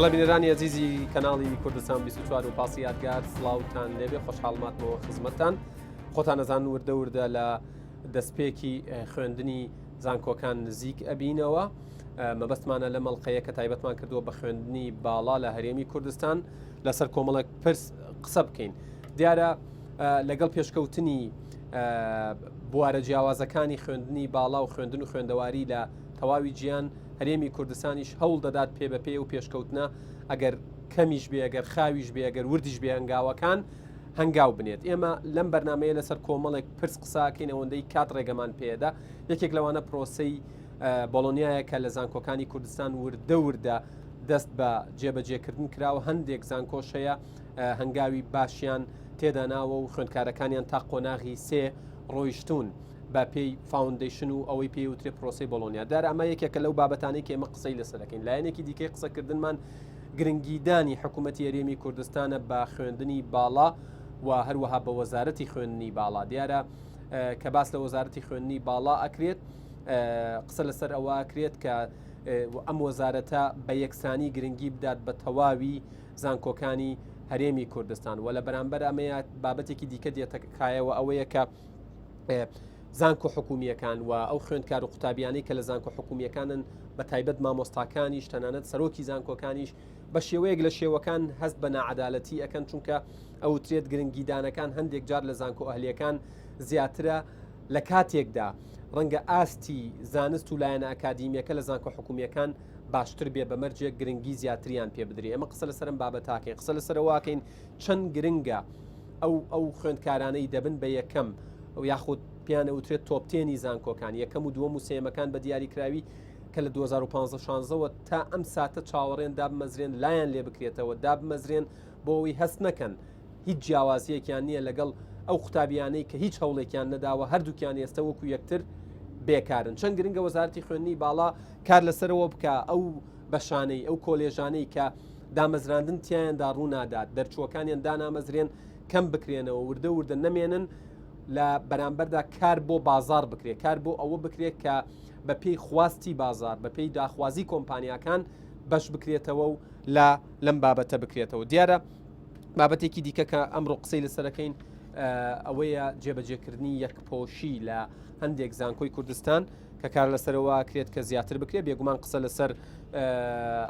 بەڵام بینەرانی عزیزی کەناڵی کوردستان 24 و پاسی یادگار سڵاوتان لێبێ خۆشحاڵماتەوە خزمەتتان خۆتان نەزان وردە وردە لە دەستپێکی خوێندنی زانكۆكان نزیک ئەبینەوە مەبەستمانە لە مەڵقەیە کە تایبەتمان کردووە بە خوێندنی باڵا لە هەرێمی کوردستان لەسەر کۆمەڵێک پرس قسە بکەین دیارە لەگەڵ پێشکەوتنی بوارە جیاوازەکانی خوێندنی باڵا و خوێندن و خوێندەواری لە تەواوی گیان هەرێمی کوردستانیش هەوڵ دەدات پێ بە پێ و پێشکەوتنە ئەگەر کەمیش بێ ئەگەر خاویش بێ ئەگەر وردیش بێ هەنگاوەکان هەنگاو بنێت ئێمە لەم بەرنامەیە لەسەر کۆمەڵێک پرس قساکەین ئەوەندەی کات ڕێگەمان پێدا یەکێک لەوانە پرۆسەی بۆلۆنیایە کە لە زانكۆكانی کوردستان وردە وردە دەست بە جێبەجێکردن کراوە هەندێک زانكۆشەیە هەنگاوی باشیان تێدا ناوە و خوێندکارەکانیان تا قۆناغی سێ ڕۆیشتون بە پێی فاوندیشن و ئەوەی پێی وترێ پرۆسەی بۆلۆنیا دارە ئەمە یەکێکە لەو بابەتانەی کە ئێمە قسەی لەسەرەکەین لایەنێکی دیکەی قسەکردنمان گرنگیدانی حکوومەتی هەرێمی کوردستانە بە خوێندنی باڵا و هەروەها بە وەزارەتی خوێندنی باڵا دیارە کە باس لە وەزارەتی خوێندنی باڵا ئەکرێت قسە لەسەر ئەوە ئەکرێت کە ئەم وەزارەتە بە یەکسانی گرنگی بدات بە تەواوی زانكۆكانی هەرێمی کوردستان و لە بەرامبەر ئەمەیە بابەتێکی دیکە دێتەکایەوە ئەوەیە کە زانكۆ حکومیەکان و ئەو خوێندکار و قوتابیانی کە لە زانكۆ حکومیەکانن بە تایبەت مامۆستاکانیش تەنانەت سەرۆکی زانكۆكانیش بە شێوەیەک لە شێوەکان هەست بە نەعەدالەتی ئەکەن چونکە ئەو ترێت گرنگیدانەکان هەندێک جار لە زانكۆ ئەهلیەکان زیاترە لە کاتێکدا ڕەنگە ئاستی زانست و لایەنە ئەکادیمیەکە لە زانكۆ حکومیەکان باشتر بێ بەمەرجێک گرنگی زیاتریان پێ بدرێ ئەمە قسە لەسەرم بابەتاکەین قسە لەسەرەوەکەین چەند گرنگە ئەو خوێندکارانەی دەبن بە یەکەم ئەو یاخود پیانە وترێت تۆپتێنی زانكۆكان یەکەم و دووەم و سێمەکان بە دیاریکراوی کە لە 2015 تا ئەم ساتە چاوەڕێن دابمەزرێن لایەن لێ بکرێتەوە دابمەزرێن بۆەوەی هەست نەکەن هیچ جیاوازیەکیان نییە لەگەڵ ئەو قوتابیانەی کە هیچ هەوڵێکیان نەداوە هەردووکیان ئێستا وەکو یەکتر بێکارن چەند گرنگە وەزارەتی خوێندنی باڵا کار لەسەرەوە بکە ئەو بەشانەی ئەو کۆلێژانەی کە دامەزراندن تیاندا ڕوو نادات دەرچووەکانیان دانامەزرێن کەم بکرێنەوە وردە وردە نەمێنن لە بەرامبەردا کار بۆ بازار بکرێت کار بۆ ئەوە بکرێت کە بە پێی خواستی بازار بە پێی داخوازی کۆمپانیەکان بەش بکرێتەوە و لەم بابەتە بکرێتەوە دیارە بابەتێکی دیکە کە ئەمڕۆ قسەی لەسەرەکەین ئەوەیە جێبەجێکردنی یەکپۆشی لە هەندێک زانكۆی کوردستان کە کار لەسەرەوە کرێت کە زیاتر بکرێت بێگومان قسە لەسەر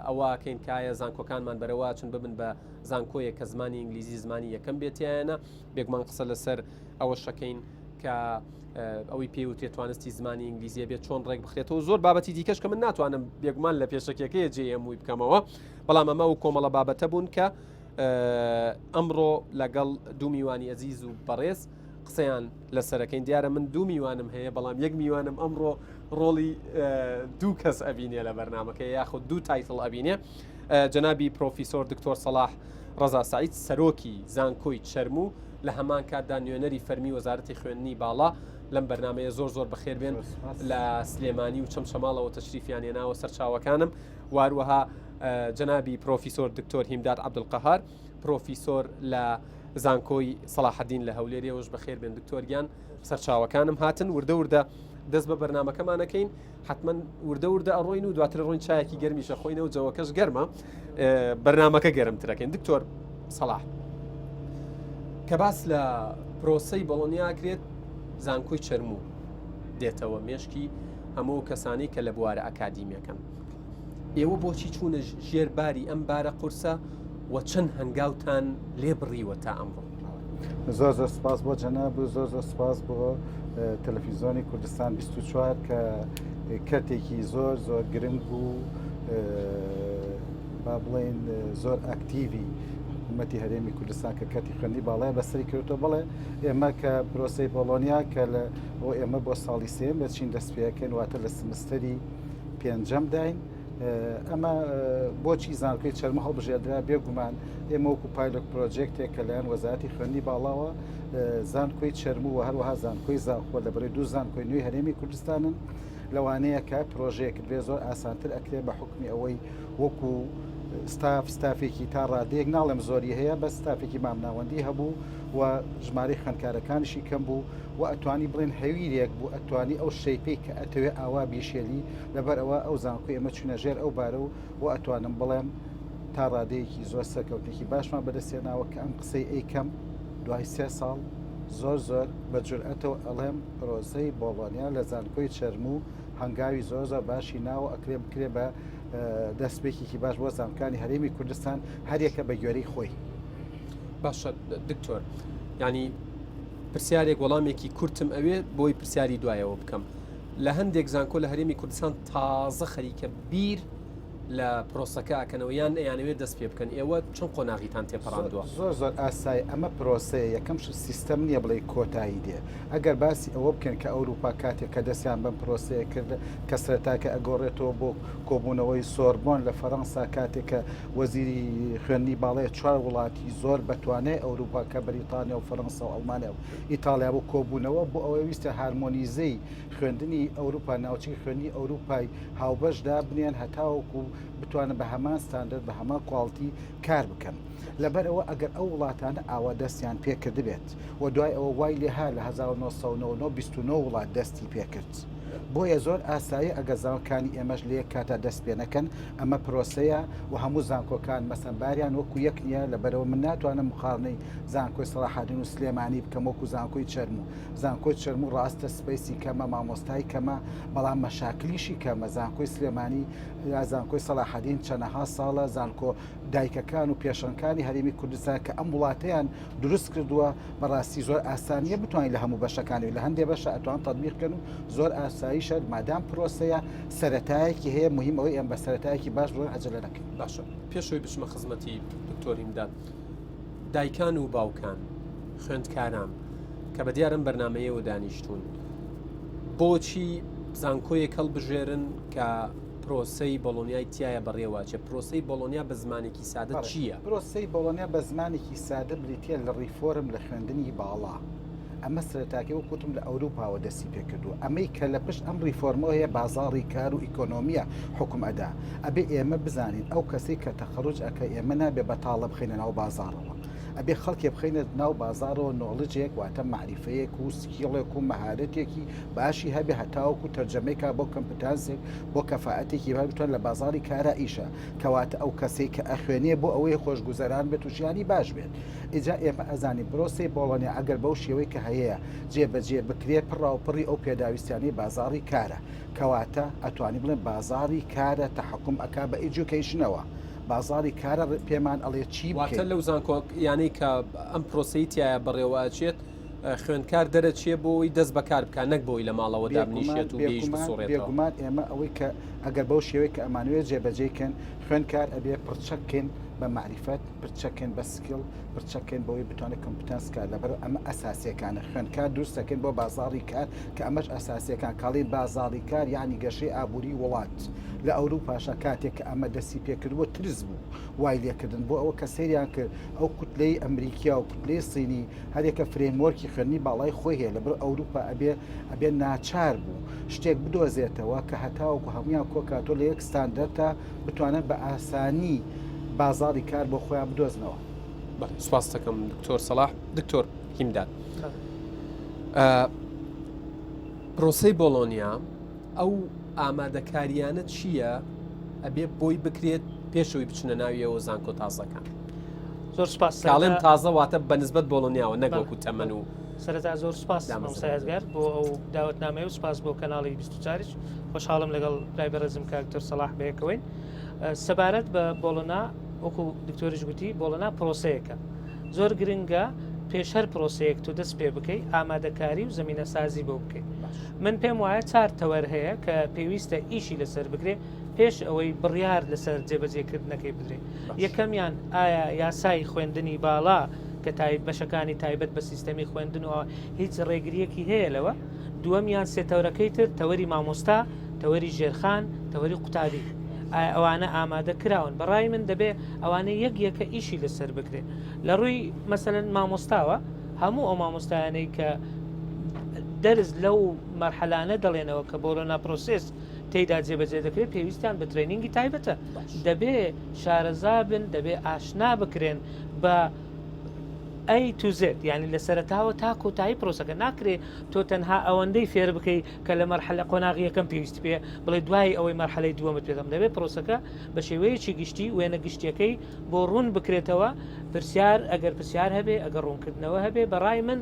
ئەوەکەین کایە زانكۆكانمان بەرەوە چون ببن بە زانكۆیە کە زمانی ئینگلیزی زمانی یەکەم بێتیانە بێگومان قسە لەسەر ئەوە شەکەین کە ئەوەی پێوتێت توانستی زمانی ئینگلیزیە بێت چۆن ڕێک بخرێتەوە زۆر بابەتی دیکەش کە من ناتوانم بێگومان لە پێشەکەیە جێمووی بکەمەوە بەڵام ئەمە و کۆمەڵە بابەتە بوون کە ئەمڕۆ لەگەڵ دوو میوانی ئەزیز و بەڕێز قسەیان لەسەرەکەین دیارە من دوو میوانم هەیە بەڵام یەک میوانم ئەمڕۆ ڕۆڵی دوو کەس ئەبینێ لە بەرنامەکە یاخود دوو تایتڵ ئەبینێ جەنابی پرۆفیسۆر دکتۆر سەلاح ڕەزا سعید سەرۆکی زانكۆی چەرموو لە هەمان کاتدا نوێنەری فەرمی وەزارەتی خوێندنی باڵا لەم بەرنامەیە زۆر بەخێر بێن لە سلێمانی و چەمشەماڵەوە تەشریفیان هێناوە سەرچاوەکانم واروەها جەنابی پرۆفیسۆر دکتۆر هیمداد عەبدولقەهار پرۆفیسۆر لە زانكۆی سەلاحەدین لە هەولێریەوەش بەخێر بێن دکتۆریان سەرچاوەکانم هاتن وردە وردە دەست بە بەرنامەکەمانەکەین حتمما وردە وردە ئەڕۆین و دواتر ڕۆین چایەکی گەرمیشە خۆینەوە جەوەکەش گەرمە بەرنامەکە گەرمترەکەین دکتۆر سەلاح کە باس لە پرۆسەی بۆلۆنیا کرێت زانكۆی چەرموو دێتەوە مێشکی هەموو کەسانی کە لە بوارە ئەکادیمیەکەن ئێوە بۆچی چوونە ژێرباری ئەم بارە قورسە و چەند هەنگاوتان لێ بڕیوە تا ئەمڕۆ زۆر سپاس بۆ جەناب و زۆر سپاس بۆ تەلەڤیزۆنی کوردستان 24 کە کەرتێکی زۆر گرنگ و با بڵێن زۆر ئاکتیڤی حکوومەتی هەرێمی کوردستان کە کەتی خوێندنی باڵای بەسەری کردوتەوە بڵێ ئێمە کە پرۆسەی بۆلۆنیا کە ئێمە بۆ ساڵی سێم دەچین دەستپێەکەین واتە لە سمستەری پێنجەم داین ئەمە بۆچی زانكۆی چەرمە هەڵبژێردرا بێگومان ئێمە وەکو پایلۆت پرۆجێکتێک کە لایەن وەزارەتی خوێندنی باڵاوە زانكۆی چەرموو و هەروەها زانكۆی زاخۆ لە بەرەی دوو زانكۆی نوێی هەرێمی کوردستانن لەوانەیە کە پرۆژەیەکت بێ زۆر ئاسانتر ئەکرێ بە حکمی ئەوەی وەکو ستافێکی تا ڕادەیەک ناڵێم زۆری هەیە بە ستافێکی مامناوەندی هەبوو و ژمارەی خوێندکارەکانیشی کەم بوو و ئەتوانی بڵێن هەویرێک بوو ئەتوانی ئەو شەیپەی کە ئەتەوێ ئاوا بیشێلی لەبەر ئەوە ئەو زانكۆی ئێمە چونە ژێر ئەو بارە و ئەتوانم بڵێم تا ڕادەیەکی زۆر سەرکەوتێکی باشمان بەدەستێناوە کە ئەم قسەی ئەیکەم دوای 3 ساڵ زۆر بە جورئەتەوە ئەڵێم پرۆسەی بۆلۆنیا لە زانکۆی چەرموو هەنگاوی زۆر باشی ناوە ئەکرێ بکرێ بە دەستپێکێکی باش بۆ زانکۆکانی هەرێمی کوردستان هەرێکە بە گوێرەی خۆی. باشە دکتۆر، ینی پرسیارێک وەڵامێکی کورتم ئەوێ بۆی پرسیاری دوایەوە بکەم. لە هەندێک زانکۆ لە هەرێمی کوردستان تازە خەریکە بیر لە پرۆسەکە ئەکەنەوە یان ئەیانەوێت دەست پێ بکەن. ئێوە چەند قۆناغیتان تێپەڕاندووە؟ زۆر ئاسایی ئەمە پرۆسەیە، یەکەم سیستەم نییە بڵێ کۆتایی دێ. ئەگەر باسی ئەوە بکەن کە ئەوروپا کاتێک کە دەستیان بەم پرۆسەیە کرد کە سەرەتاکە ئەگۆڕێتەوە بۆ کۆبوونەوەی سۆربۆن لە فەڕەنسا کاتێک کە وەزیری خوێندنی باڵەیە 4 وڵاتی زۆر بەتوانێ ئەوروپا کە بەریتانیا و فەڕەنسا و ئەڵمانیا و ئیتالیا بۆ کۆبوونەوە بۆ ئەوەی ویستە هارمۆنیزەی خوێندنی ئەوروپا ناوچەی خوێندنی ئەوروپای هاوبەشدا بنێن هەتاوەکو بتوانن بە هەمان ستاندرد بە هەمان کواڵتی کار بکەن. لەبەرەوە ئەگەر ئەو وڵاتانە ئاوا دەستیان پێکرد بێت و دوای ئەوە وای لێها لە 1929 وڵات دەستی پێکرد. بۆیە زۆر ئاسایی ئەگە زانکۆکانی ئێمەش لێ کاتە دەست پێ نەکەن ئەمە پرۆسەیە و هەموو زانکۆکان مەسەنباریان وەکو یەک نییە. لەبەرەوە من ناتوانم مقارنەی زانکۆی سەلاحەدین و سلێمانی بکەم وەکو زانکۆی چەرموو. زانکۆی چەرموو ڕاستە سپەیسی کەمە، مامۆستای کەمە، بەڵام مەشاکلیشی کەمە. زانکۆی سلێمانی یا زانکۆی سەلاحەدین چەندەها ساڵە زانکۆ دایکەکان و پێشەنگەکانی هەرێمی کوردستان کە ئەم وڵاتەیان دروست کردووە بەڕاستی زۆر ئاسانیە بتوانین لە هەموو بەشەکانی لە هەندێک بەشە ئەتوان تەطبیق بکەن و زۆر ئاساییشە مادام پرۆسەیە سەرەتایەکی هەیە مهم ئەوەی ئەم بە سەرەتایەکی باش بڕۆن عەجەلە نەکەین. باشە پێشەوەی بچمە خزمەتی دکتۆریمداد، دایکان و باوکان خوێندکاران کە بە دیارم بەرنامەیەوە دانیشتون بۆچی زانکۆیەک هەڵبژێرن کە پرۆسەی بۆلۆنیای تایە بەڕێواچێ؟ پرۆسەی بۆلۆنیا بە زمانێکی سادە چییە؟ پرۆسەی بۆلۆنیا بە زمانێکی سادە بریتە لە ڕیفۆرم لە خوێندنی باڵا. ئەمە سەرەتاکە وە کوتم لە ئەوروپاوە دەستی پێکردووە. ئەمەی کە لە پشت ئەم ریفۆرمەوە هەیە بازاڕی کار و ئیکۆنۆمیە حکم ئەدا. ئەبێ ئێمە بزانین ئەو کەسەی کە تەخەڕوج ئەکە ئێمە نابێ بەتاڵە بخینە ناو بازاڕەوە. ئەبێ خەڵکی بخینە ناو بازارەوە نۆڵجێک واتە معریفەیەک و سکیڵێک و مەهارەتێکی باشی هەبێ هەتاوەکو تەرجەمەیکە بۆ کەمپیوتەرێک بۆ کەفاعەتێکی بتوان لە بازاری کارە ئیشە کەواتە ئەو کەسەی کە ئەخوێنێ بۆ ئەوەی خۆشگوزەران بێت و ژیانی باش بێت. ئیجا ئێمە ئەزانی پرۆسەی بۆلۆنیا ئەگەر بەو شێوەی کە هەیە جێبەجێ بکرێ پڕاوپڕی ئەو پێداویستیانی بازاری کارە کەواتە ئەتوانی بڵێن بازاری کارە تەحکوم ئەکا بە ئیجوکیشنەوە. بازاری کارە پێمان ئەڵێ چی واتە لەو زانکۆکیانی کە ئەم پرۆسەی تایە بەڕێوەچێت خوێندکار دەرەچێ بۆی دەست بەکار بکە نەک بۆی لە ماڵەوە دابنیشێت و بێگومان ئێمە ئەوەی کە ئەگەر بەو شێوەیە کە ئەمانوێت جێبەجێکەن خوێندکار ئەبێ پرچەکەن بە معریفەت، پرچەکەن بە سکیڵ، پرچەکەن بەوەی بتوانێت کۆمپیتەنس کار. لەبەر ئەمە ئەساسیەکانە خوێندکار دروستەکەن بۆ بازاری کار کە ئەمەش ئەساسیەکان کاڵی بازاری کار یعنی گەشەی ئابووری وڵات. لە ئەوروپاشە کاتێک کە ئەمە دەستی پێکردووە ترس بوو وای لێکردن بۆ ئەوە کە سەیریان کرد ئەو کوتلەی ئەمریکا و کوتلەی سینی هەرێکە فرێموەرکی خوێندنی باڵای خۆی هەیە لەبەر ئەوروپا ئەبێ ناچار بوو شتێک بدۆزێتەوە کە هەتاوەکو هەمویان کۆکاتۆ لە یەک ستاندەردا بتوانێت بە ئاسانی بازاری کار بۆ خۆیان بدۆزنەوە. سوپاس دەکەم دکتۆر سەلاح. دکتۆر هیمداد، پرۆسەی بۆلۆنیا ئەو ئامادەکاریانە چییە ئەبێ بۆی بکرێت پێشەوەی بچنە ناویەوە زانکۆ تازەکان؟ زۆر سپاس. کاڵێم تازە واتە بەنسبەت بۆلۆنیاوە نەگوەکو تەمەن و سەرەتا زۆر سپاس یادگار بۆ ئەو داوەتنامەیە و سپاس بۆ کەناڵی 24 خۆشحاڵم لەگەڵ لای بەڕێزم کاکتۆر سەلاح بەیەکەوەین. سەبارەت بە بۆلۆنا وەکو دکتۆریش گوتی بۆلۆنا پرۆسەیەکە زۆر گرنگە پێش هەر پرۆسەیەک تو دەست پێ بکەیت ئامادەکاری و زمینە سازی بۆ بکەیت. من پێم وایە 4 تەوەر هەیە کە پێویستە ئیشی لەسەر بگرێ پێش ئەوەی بڕیار لەسەر جێبەجێکردنەکەی بدرێ. یەکەمیان ئایا یاسای خوێندنی باڵا کە بەشەکانی تایبەت بە سیستەمی خوێندنەوە هیچ ڕێگریەکی هەیە لەوە. دووەمیان سێ تەورەکەی تر تەوەری مامۆستا، تەوەری ژێرخان، تەوەری قوتابی. ئەوانە ئامادە کراون. بەڕای من دەبێ ئەوانە یەکە ئیشی لەسەر بکرێت. لە ڕووی مەسەلەن مامۆستاوە هەموو ئەو مامۆستایانەی کە دەرز لەو مەرحەلانە دەڵێنەوە کە بۆلۆنا پرۆسس تێیدا جێبەجێ دەکرێت پێویستیان بە ترێنینگی تایبەتە. دەبێ شارەزا بن، دەبێ ئاشنا بکرێن بە ئەی توزێت یعنی لە سەرتاوە تا کۆتایی پرۆسەکە ناکرێت تۆ تەنها ئەوەندەی فێر بکەیت کە لە مەرحلە قۆناغی یەکەم پێویست پێ بڵێ دوای ئەوەی مەرحلەی دووەمت پێدەم دەبێت پرۆسەکە بە شێوەیەکی گشتی وێنە گشتیەکەی بۆ ڕوون بکرێتەوە پرسیار ئەگەر پرسیار هەبێ ئەگەر ڕوونکردنەوە هەبێ بەڕای من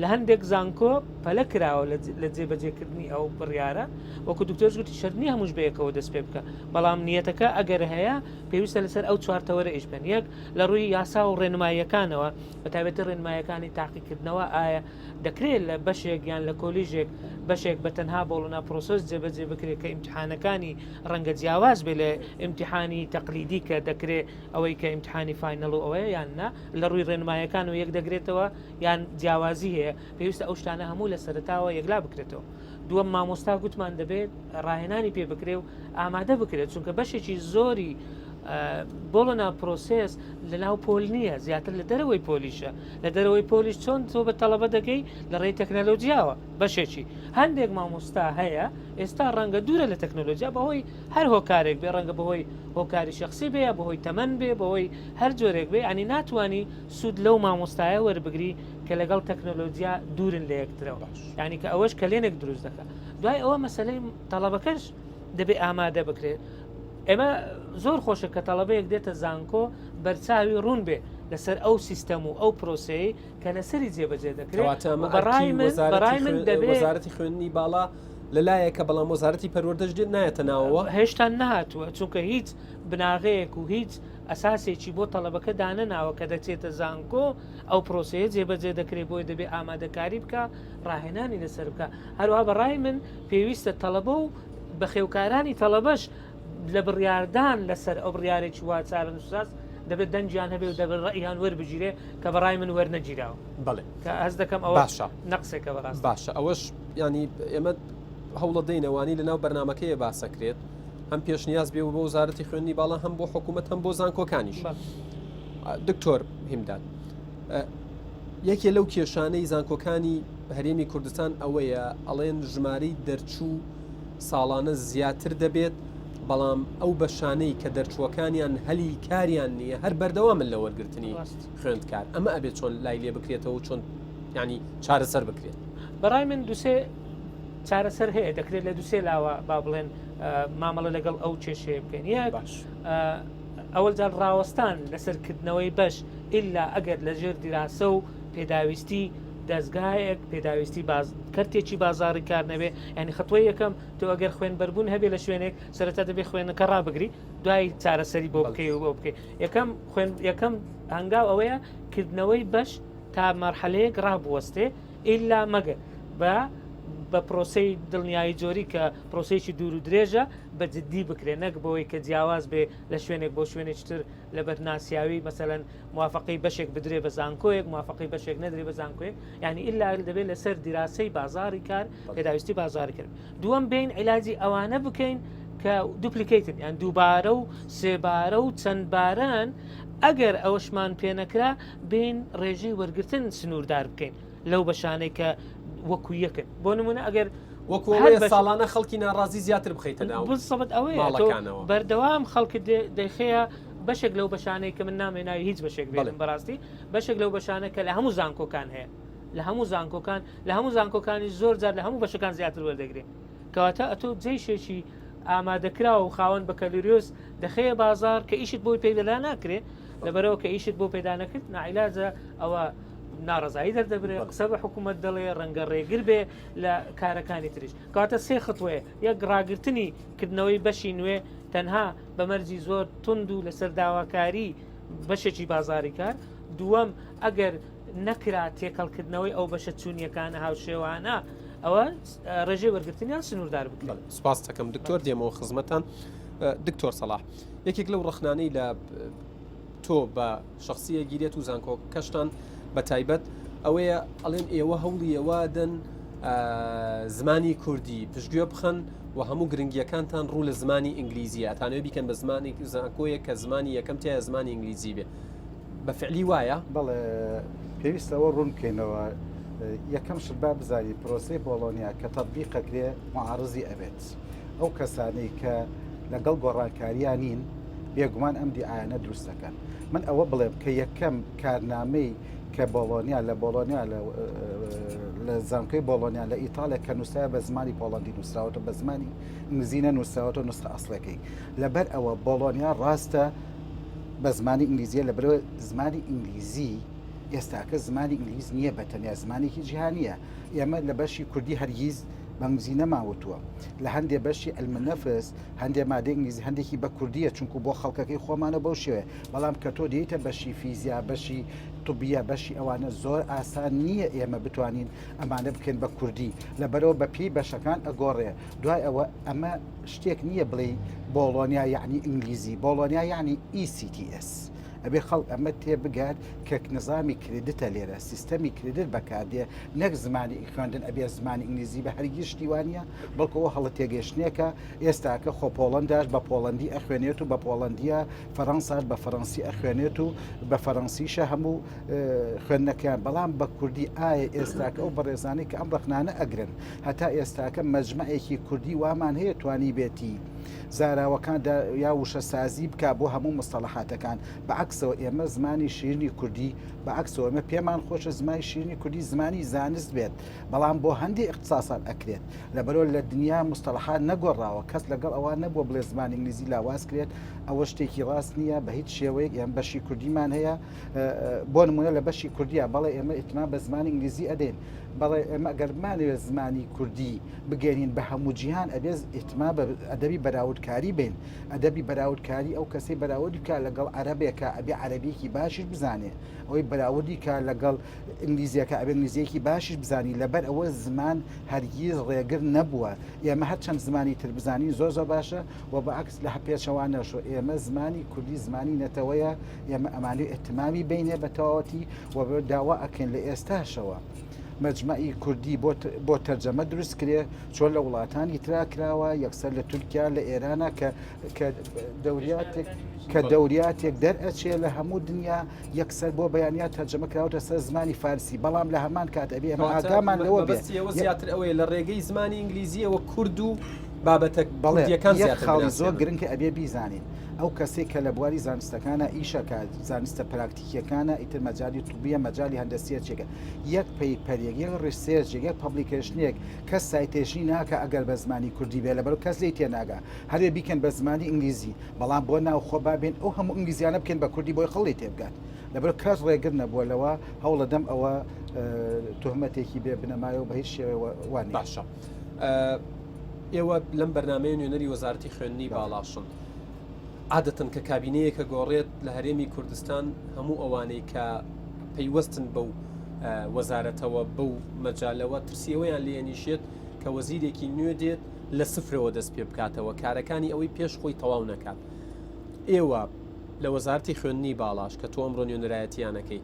لە هەندێک زانکۆ پەلە کراوە لە جێبەجێکردنی ئەو بڕیارە وەکو دکتۆر گوتی شەرنی هەمووش بەیەکەوە دەست پێ بکە بەڵام نیەتەکە ئەگەر هەیە پێویستە لەسەر ئەو چوارتەوەرە ئیش بن یەک لە ڕووی یاسا و ڕێنماییەکانەوە بەتابەتی ڕێنماییەکانی تاقیکردنەوە ئایا دەکرێت لە بەشێک یان لە کۆلیژێک بەشێک بە تەنها بۆڵۆنا پرۆسەس جێبەجێ بکرێت کە ئیمتحانەکانی ڕەنگە جیاواز بێ لە ئیمتحانی تەقلیدی کە دەکرێت ئەوەی کە ئیمتحانی فاینەڵ و ئەوەیە یان نا لە ڕووی ڕێنماییەکان و یەک دەگرێتەوە یان جیاوازی هەیە پێویستە ئەو شتانە هەموو لە سەرتاوە یەکلا بکرێتەوە دووەم مامۆستا گوتمان دەبێت ڕاهێنانی پێ بکرێ و ئامادە بکرێت چونکە بەشێکی زۆری بۆڵۆنا پرۆسس لە ناو پۆل نییە زیاتر لە دەرەوەی پۆلیشە لە دەرەوەی پۆلیش چۆن تۆ بە تەڵەبە دەگەی لە ڕێی تەکنەلۆجیاوە بەشێکی هەندێک مامۆستا هەیە ئێستا ڕەنگە دوورە لە تەکنۆلۆژیا بەهۆی هەر هۆکارێک بێ ڕەنگە بەهۆی هۆکاری شخصی بێ بەهۆی تەمەن بێ بەهۆی هەر جۆرێک بێ ئەنی ناتوانانی سوود لەو مامۆستایە وەربگری کە لەگەڵ تەکنۆلۆژیا دوورن لە یەکترەوە ینی کە ئەوەش کلێنێک دروست دەکات دوای ئەوە مەسلەی تەڵەبەکەش دەبێ ئامادە بکرێت ئێمە زۆر خۆشە کە تەڵەبەیەک دێتە زانکۆ بەرچاوی ڕوون بێ لەسەر ئەو سیستەم و ئەو پرۆسەیە کە لەسەری جێبەجێ دەکرێت بەڕای من دەبێت وەزارەتی خوێندنی باڵا لەلایەکە بەڵام وەزارەتی پەروەردەش دێت نایەتە ناوەوە هێشتا نهاتووە چونکە هیچ بناغەیەک و هیچ ئەساسێکی بۆ تەڵەبەکە دانە ناوە کە دەچێتە زانکۆ ئەو پرۆسەیە جێبەجێ دەکرێت بۆی دەبێت ئامادەکاری بکە ڕاهێنانی لەسەر بکە هەروها بەڕای من پێویستە تەڵەبە و بە خێوکارانی تەڵەبەش لە بڕیاردان لەسەر ئەو بڕیارێکی وا چارە نووساس دەبێت دەنجیان هەبێ و دەبێت ڕئیان وەربگیرێ کە بەڕای من وەرنەگیراوە بڵێ کە ئەس دەکەم ئەوە باشە نەقسێکە بەڕاست باشە ئەوەش ینی ئێمە هەوڵە دەینەوانی لەناو بەرنامەکەیە باسەکرێت هەم پێشنیاز بێ و بۆ وزارەتی خوێندنی باڵا هەم بۆ حکوومەت هەم بۆ زانکۆکانیش دکتۆر هیمدان یەکێ لەو کێشانەی زانکۆکانی هەرێمی کوردستان ئەوەیە ئەڵێن ژمارەی دەرچوو ساڵانە زیاتر دەبێت بەڵام ئەو بەشانەی کە دەرچووەکانیان هەلی کاریان نییە هەر بەردەوامن لە وەرگرتنی خوێندکار ئەمە ئەبێت چۆن لای لێ بکرێتەوە و چۆن ینی چارەسەر بکرێت بەڕای من دووسێ چارەسەر هەیە دەکرێت لە دووسێ لاوە با بڵێن مامەڵە لەگەڵ ئەو کێشەیە بکەین یەک ئەوەل جار ڕاوەستان لەسەرکردنەوەی بەش ئللا ئەگەر لە ژێر دیراسە و پێداویستی دەستگایەک پێداویستی کەرتێکی بازاڕی کار نەبێ ینی خەتوی یەکەم تۆ ئەگەر خوێن بەربوون هەبێ لە شوێنێک سەرەتا دەبێ خوێنەکە ڕابگری دوای چارەسەری بۆ بکەی و بۆ بکەی یەکەم هەنگاو ئەوەیە کردنەوەی بەش تا مەرحەلەیەک ڕابوەستێ ئللا مەگە بە پرۆسەی دڵنیایی جۆری کە پرۆسەیەکی دوور و درێژە بە جددی بکرێ نەک بەوەی کە جیاواز بێ لە شوێنێک بۆ شوێنێکتر لە بەرناسیاوی مەسەلەن موافقی بەشێک بدرێ بە زانکۆیەک موافقی بەشێک نەدرێ بە زانکۆیەک ینی ئللا دەبێت لەسەر دیراسەی بازاری کار پێداویستی بازاری کرد دووەم بین عیلاجی ئەوانە بکەین کە دوپلیکیتن یان دووبارە و سێبارە و چەند باران ئەگەر ئەوەشمان پێنەکرا بین ڕێژەی وەرگرتن سنووردار بکەین لەو بەشانەی کە وەکو یەکن بۆ نمونە ئەگەر وەکوەوەیە ساڵانە خەڵکی ناڕازی زیاتر بخەیتە ناو بسەبەت ئەوەیە بەردەوام خەڵکی دەیخەیە بەشێک لەو بەشانەی کە من نامێناوی هیچ بەشێک بێن بەڕاستی بەشێک لەو بەشانە کە لە هەموو زانکۆکان هەیە لە هەموو زانکۆکانی زۆر جار لە هەموو بەشەکان زیاتر وەردەگرێت کەواتە ئەتۆ جێشێکی ئامادەکرا و خاوەن بە کەلوریۆس دەخەیە بازار کە ئیشت بۆی پێدەلا ناکرێت لەبەرەوە کە ئیشت بۆ پێدا نەکرد ناعیلاجە ئەوە ناڕزایی دەردەبرێت قسە بە حکوومەت دەڵێ ڕەنگە ڕێگر بێ لە کارەکانی تریش کەواتە سێ خەتوەیە یەک ڕاگررتنی کردنەوەی بەشی نوێ تەنها بەمەرجی زۆر تند و لەسەر داواکاری بەشێکی بازاری کار دووەم ئەگەر نەکرا تێکەڵکردنەوەی ئەو بەشە چوونیەکانە هاوشێوانە ئەوە ڕێژەی وەرگرتنیان سنووردار بکەن سپاس دەکەم دکتۆر دێمەوە خزمەتان دکتۆر سەلاح یەکێک لەو ڕخنانەی لە تۆ بە شخصیە گیرێت و زانکۆ کەشتان بە تایبەت ئەوەیە ئەڵێن ئێوە هەوڵی ئێوادن زمانی کوردی پشتگوێ بخەن و هەموو گرنگیەکانتان ڕوو لە زمانی ئینگلیزیە تانەوێ بیکەن بە زمانی زانکۆیە کە زمانی یەکەم تایە زمانی ئینگلیزی بێ بە فعلی وایە بەڵێ پێویستەوە ڕوون بکەینەوە یەکەم شبا بزاری پرۆسەی بۆلۆنیا کە تەطبیقەکرێ معارضی ئەبێت ئەو کەسانەی کە لەگەڵ گۆڕانکاریانین بێگومان ئەم دیعایانە دروست دەکەن من ئەوە بڵێم کە یەکەم کارنامەی کە بۆلۆنیا لە بۆلۆنیا لە زانکۆی بۆلۆنیا لە ئیتالیا کە نووسراوە بە زمانی پۆڵەندی نووسراوەتە بە زمانی ئینگلیزی نووسراوەتە نوسخە ئەسڵەکەی لەبەر ئەوە بۆلۆنیا ڕاستە بە زمانی ئینگلیزیە لەبەرەوە زمانی ئینگلیزی ئێستاکە زمانی ئینگلیز نییە بە تەنیا زمانێکی جیهانیە ئێمە لە بەشی کوردی هەرگیز بەنگلیزی نەماوتووە لە هەندێک بەشی ئەلمنەفس هەندێک مادە ئینگلیزی هەندێکی بە کوردیە چونکو بۆ خەڵکەکەی خۆمانە بەو شێوێ بەڵام کە تۆ دێتە بەشی فیزیا بەشی طبیە بەشی ئەوانە زۆر ئاسان نییە ئێمە بتوانین ئەمانە بکەین بە کوردی لەبەرەوە بە پێی بەشەکان ئەگۆڕێ دوای ئەوە ئەمە شتێک نییە بڵێ بۆلۆنیا یعنی ئینگلیزی بۆلۆنیا یعنی ECTS ئەبێ خەڵک ئەمە تێبگات کە نظامی کردتە لێرە سیستەمی کردت بەکاردێ نەک زمانی خوێندن ئەبێ زمانی ئینگلیزی بە هەرگیز شتیوانە بەڵکەوە هەڵە تێگەشتێکە ئێستاکە خۆ پۆڵەنداش بە پۆڵەندی ئەخوێنێت و بە پۆڵەندیە فەڕەنساش بە فەڕەنسی ئەخوێنێت و بە فەڕەنسیشە هەموو خوێندنەکەیان بەڵام بە کوردی ئایا ئێستاکە ئەو بەڕێزانەی کە ئەم ڕخنانە ئەگرن هەتا ئێستاکە مەجمەعێکی کوردی وامان هەیە توانی بێتی زاراوەکان یا وشە سازی بکە بۆ هەموو مستەڵەحاتەکان بەعکسەوە ئێمە زمانی شیرنی کوردی بەعکسەوە ئێمە پێمان خۆشە زمانی شیرنی کوردی زمانی زانست بێت بەڵام بۆ هەندێک اختصاسات ئەکرێت لەبەرەوە لە دنیا مستەڵەحات نەگۆڕاوە کەس لەگەڵ ئەوە نەبووە بڵێ زمانی ئینگلیزی لاواز کرێت ئەوە شتێکی ڕاست نییە بە هیچ شێوەیەک ئێمە بەشی کوردیمان هەیە بۆ نمونە لە بەشی کوردیە بەڵێ ئێمە ئیتمان بە زمانی ئینگلیزی ئەدەین بەڵێ ئێمە گەرمانەوێت زمانی کوردی بگەێنین بە هەموو جیهان ئەبێز ئیتما بە ئەدەبی بەراوردکاری بین ئەدەبی بەراوردکاری ئەو کەسەی بەراوردی کا لەگەڵ عەرەبێکە ئەبێ عەرەبیەکی باشیش بزانێ ئەوەی بەراوردی کا لەگەڵ ئینگلیزیەکە ئەبێ ئینگلیزیەکی باشیش بزانی لەبەر ئەوە زمان هەرگیز ڕێگر نەبووە ئێمە هەرچەند زمانی تر بزانی زۆر زۆر باشە و بەعکس لە پێچەوانەشۆ ئێمە زمانی کوردی زمانی نەتەوەیە ئێمە ئەمانەی ئەتمامی بینێ بە تەواوەتی و داوا ئەکەن لە ئێستاشەوە مجمعی کوردی بۆ تەرجەمە دروست کرێ چۆن لە وڵاتانی ترا کراوە یەکسەر لە تورکیا لە ئێرانە کە دەوریاتێک دەرئەچێ لە هەموو دنیا یەکسەر بۆ بەیانات تەرجەمە کراوەتە سەر زمانی فارسی بەڵام لە هەمان کات ئەبێ ئەمە ئاگامان لەوە بێت زیاتر ئەوەیە لە ڕێگەی زمانی ئینگلیزیەوە کورد و بابەتە بەڵێیەکان خاڵی زۆر گرنگکە ئەبێ بیزانین ئەو کەسێک کە لە بواری زانستەکانە ئیشەکە زانستە پراکتیکیەکانە ئیتر مەجای طبیە مەجای هەندەسیەکە یەک پەیپەرێک یەک ڕیسێرچێک یەک پەبلیکیشنێک کەس سایتێژنی ناکە ئەگەر بە زمانی کوردی بێ لەبەر کەس لی تێناگا هەرێ بیکەن بە زمانی ئینگلیزی بەڵام بۆ ناوخۆ بابێن ئەو هەموو ئینگلیزیانە بکەن بە کوردی بۆی خەڵی تێبگات لەبەر کەس ڕێگر نەبووە لەوە هەوڵە دەم ئەوە تۆهمەتێکی بێ بنەمایە و بە هیچ شێوەیە وانە باشە ئێوە لەم بەرنامەیە نوێنەری وەزارەتی خوێندنی باڵاشن عادەتەن کە کابینەیەکە گۆڕێت لە هەرێمی کوردستان هەموو ئەوانەی کە پەیوەستن بەو وەزارەتەوە بەو مەجالەوە ترسیەوەیان لێنیشێت کە وەزیرێکی نوێ دێت لە سفرەوە دەست پێ بکاتەوە کارەکانی ئەوەی پێش خۆی تەواو نەکات ئێوە لە وەزارەتی خوێندنی باڵاش کە تۆ ئەمڕۆ نوێنەرایەتیانەکەی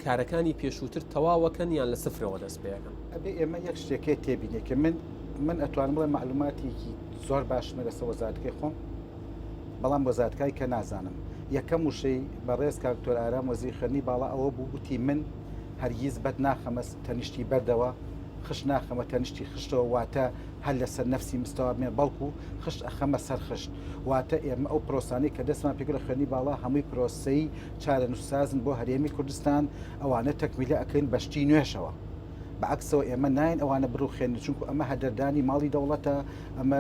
کارەکانی پێشووتر تەواوەکەن یان لە سفرەوە دەست پێەکەن ئەبێ ئێمە یەک شتێکی تێبینێ کە من ئەتوانم بڵێ معلوماتێکی زۆر باشمە لەسەر وەزارەتەکەی خۆم بەڵام وەزارەتەکەی کە نازانم یەکەم وشەی بەڕێز دکتۆر ئارام وەزیری خوێندنی باڵا ئەوە بوو وتی من هەرگیز بەد ناخەمە تەنیشتی بەردەوە خشت ناخەمە تەنیشتی خشتەوە واتە هەر لەسەر نەفسی مستەوا بمێ بەڵکو خشت ئەخەمە سەر خشت واتە ئێمە ئەو پرۆسانەی کە دەستمان پێکرد لە خوێندنی باڵا هەمووی پرۆسەی چارەنووسسازن بۆ هەرێمی کوردستان ئەوانە تەکمیلە ئەکەین بەشتی نوێشەوە بەعکسەوە ئێمە ناین ئەوانە بڕوو خوێندن چونکو ئەمە هەدەردانی ماڵی دەوڵەتە ئەمە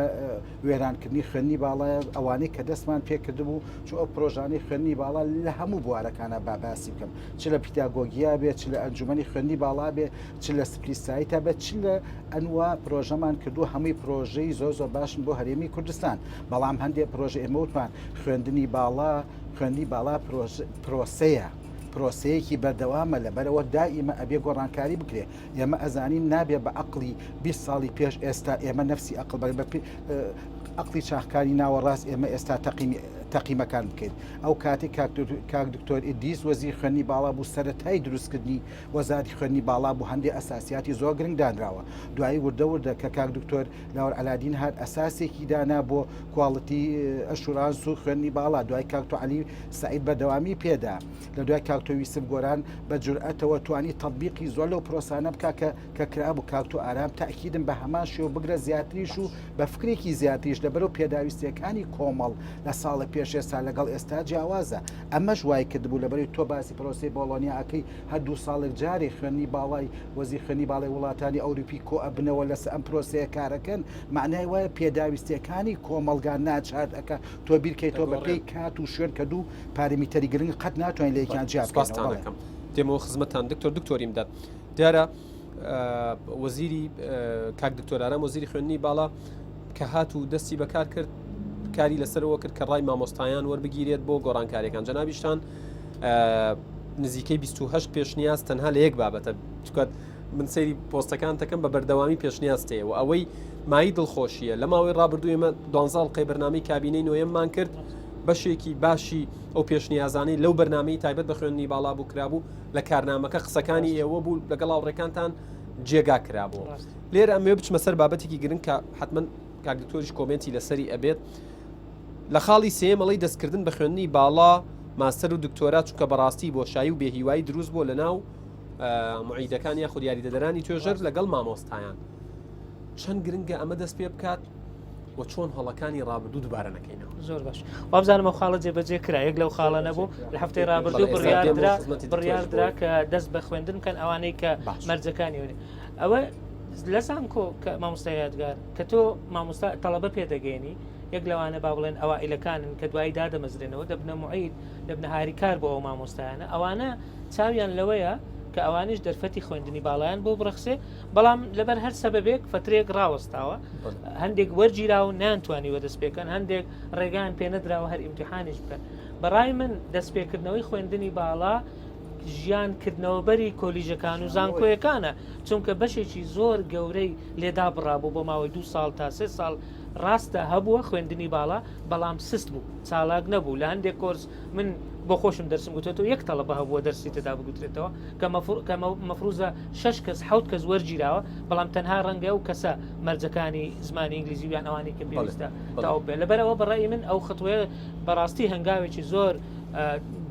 وێرانکردنی خوێندنی باڵایە ئەوانەی کە دەستمان پێکردبوو چون ئەو پرۆژانەی خوێندنی باڵا لە هەموو بوارەکانە باسی بکەم چ لە پیتاگۆگیا بێت چ لە ئەنجومەنی خوێندنی باڵا بێ چ لە سپلیسایتە بێت چ لە ئەنوا پرۆژەمان کردو هەمووی پرۆژەی زۆر باشن بۆ هەرێمی کوردستان بەڵام هەندێک پرۆژە ئێمە وتمان خوێندنی باڵا پرۆسەیە پرۆسەیەکی بەردەوامە لەبەرەوە دائیمە ئەبێ گۆڕانکاری بکرێ ئێمە ئەزانین نابێ بە عەقڵی 20 ساڵی پێش ئێستا ئێمە نەفسی عەقڵ عەقڵی چاخکاری ناوەڕاست ئێمە ئێستا تەقیمەکان بکەین ئەو کاتێک کاک دکتۆر ئیدریس وەزیری خوێندنی باڵا بوو سەرەتای دروستکردنی وەزارەتی خوێندنی باڵا بوو هەندێک ئەساسیاتی زۆر گرنگ دانراوە دوایی وردە کە کاک دکتۆر لاوەر ئەلادین هات ئەساسێکی دانا بۆ کواڵیتی ئەشورانس و خوێندنی باڵا دوای کاکتۆ عەلی سەعید بەردەوامی پێدا لە دوای کاکتۆ یوسف گۆران بە جورئەتەوە توانی تەطبیقی زۆر لەو پرۆسانە بکا کە کرابوو کاکتۆ ئارام تاکیدم بە هەمان شێوە بگرە زیاتریش و بە فکرێکی زیاتریش لەبەرەوە پێداویستیەکانی کۆمەڵ لە ساڵە پێش پێش ئێستا لەگەڵ ئێستا جیاوازە ئەمەش وای کردبوو لەبەری تۆ باسی پرۆسەی بۆلۆنیا ئەەکەی هەردوو ساڵێک جارێک خوێندنی باڵای وەزیر خوێندنی باڵای وڵاتانی ئەوروپی کۆ ئەبنەوە لەسەر ئەم پرۆسەیە کارەکەن معنای وایە پێداویستیەکانی کۆمەلگان ناچات ئەکە تۆ بیرکەیتەوە بەپێی کات و شوێن کە دوو پارەمیتەری گرنگ قەت ناتوانین لە یەکیان جیا بکەنەوە. دێمەوە خزمەتان دکتۆریم دەات دیارە وەزیری کاک دکتۆرارە وەزیری خوێندنی باڵا کە هات و دەستی بەکار کرد کاری لەسەرەوە کرد کە ڕای مامۆستایان وەربگیرێت بۆ گۆڕانکاریەکان جەنابیشتان نزیکەی 28 پێشنیاز تەنها لە یەک بابەتە چکات من سەیری پۆستەکان دەکەم بە بەردەوامی پێشنیازتەیە و ئەوەی مای دڵخۆشیە لە ماوەی ڕابردوو ئێمە 12 قەی بەرنامەی کابینەی نوێیەممان کرد بەشێکی باشی ئەو پێشنیازانەی لەو بەرنامەی تایبەت بە خوێندنی باڵا بوو کرابوو لە کارنامەکە قسەکانی ئێوە بوو لەگەڵ هاوڕێکانتان جێگا کرابوو لێرە ئەمێ بچمە سەر بابەتێکی گرنگ کە حتمما کاک دکتۆریش کۆمنتی لەسەری ئەبێت لە خاڵی سێم ئەڵەی دەستکردن بە خوێندنی باڵا ماستەر و دکتۆرا چونکە بەڕاستی بۆشایی و بێهیوایی دروست بۆ لەناو معیدەکان یا خودیاریدەدەرانی توێژەر لەگەڵ مامۆستایان چەند گرنگە ئەمە دەست پێ بکات و چۆن هەڵەکانی ڕابردوو دووبارە نەکەینەوە. زۆر باش وابزانم ئەو خاڵە جێبەجێ کرا یەک لەو خاڵە نەبوو لە هەفتەی ڕابردوو بڕیاردرا کە دەست بە خوێندن بکەن ئەوانەی کە مەرجەکانی وێنێ ئەوە لە زانكۆ کە مامۆستای یادگار کە تۆ مامۆستا تەڵەبە پێدەگەێنی یەک لەوانە با بڵێن ئەوائلەکانن کە دوایی دادەمەزرێنەوە دەبنە معید دەبنە هاریکار بۆ ئەو مامۆستایانە ئەوانە چاویان لەوەیە کە ئەوانش دەرفەتی خوێندنی باڵایان بۆ بڕخسێ بەڵام لەبەر هەر سەبەبێک فترێک ڕاوەستاوە هەندێک وەرگیرا و نانتوانی وەدەست پێکەن هەندێک ڕێگان پێنەدراوە هەر ئیمتیحانیش بکەن بەڕای من دەستپێکردنەوەی خوێندنی باڵا ژیانکردنەوەبەری کۆلیژەکان و زانکۆیەکانە چونکە بەشێکی زۆر گەورەی لێدا بڕابوو بۆ ماوەی 2 ساڵ تا 3 ساڵ ڕاستە هەبووە خوێندنی باڵا بەڵام سست بوو چالاک نەبوو لە هەندێک کۆرس من بۆ خۆشم دەرسم گوتێتەوە یەک تەڵەبە هەبووە دەرسی تێدا بگوترێتەوە کە مەفروزە 6 کەس 7 کەس وەرگیراوە بەڵام تەنها ڕەنگە و کەسە مەرجەکانی زمانی ئینگلیزیویان ئەوانی کە پێویستە تاو بێ لەبەرەوە بەڕای من ئەو خەتوەیە بەڕاستی هەنگاوێکی زۆر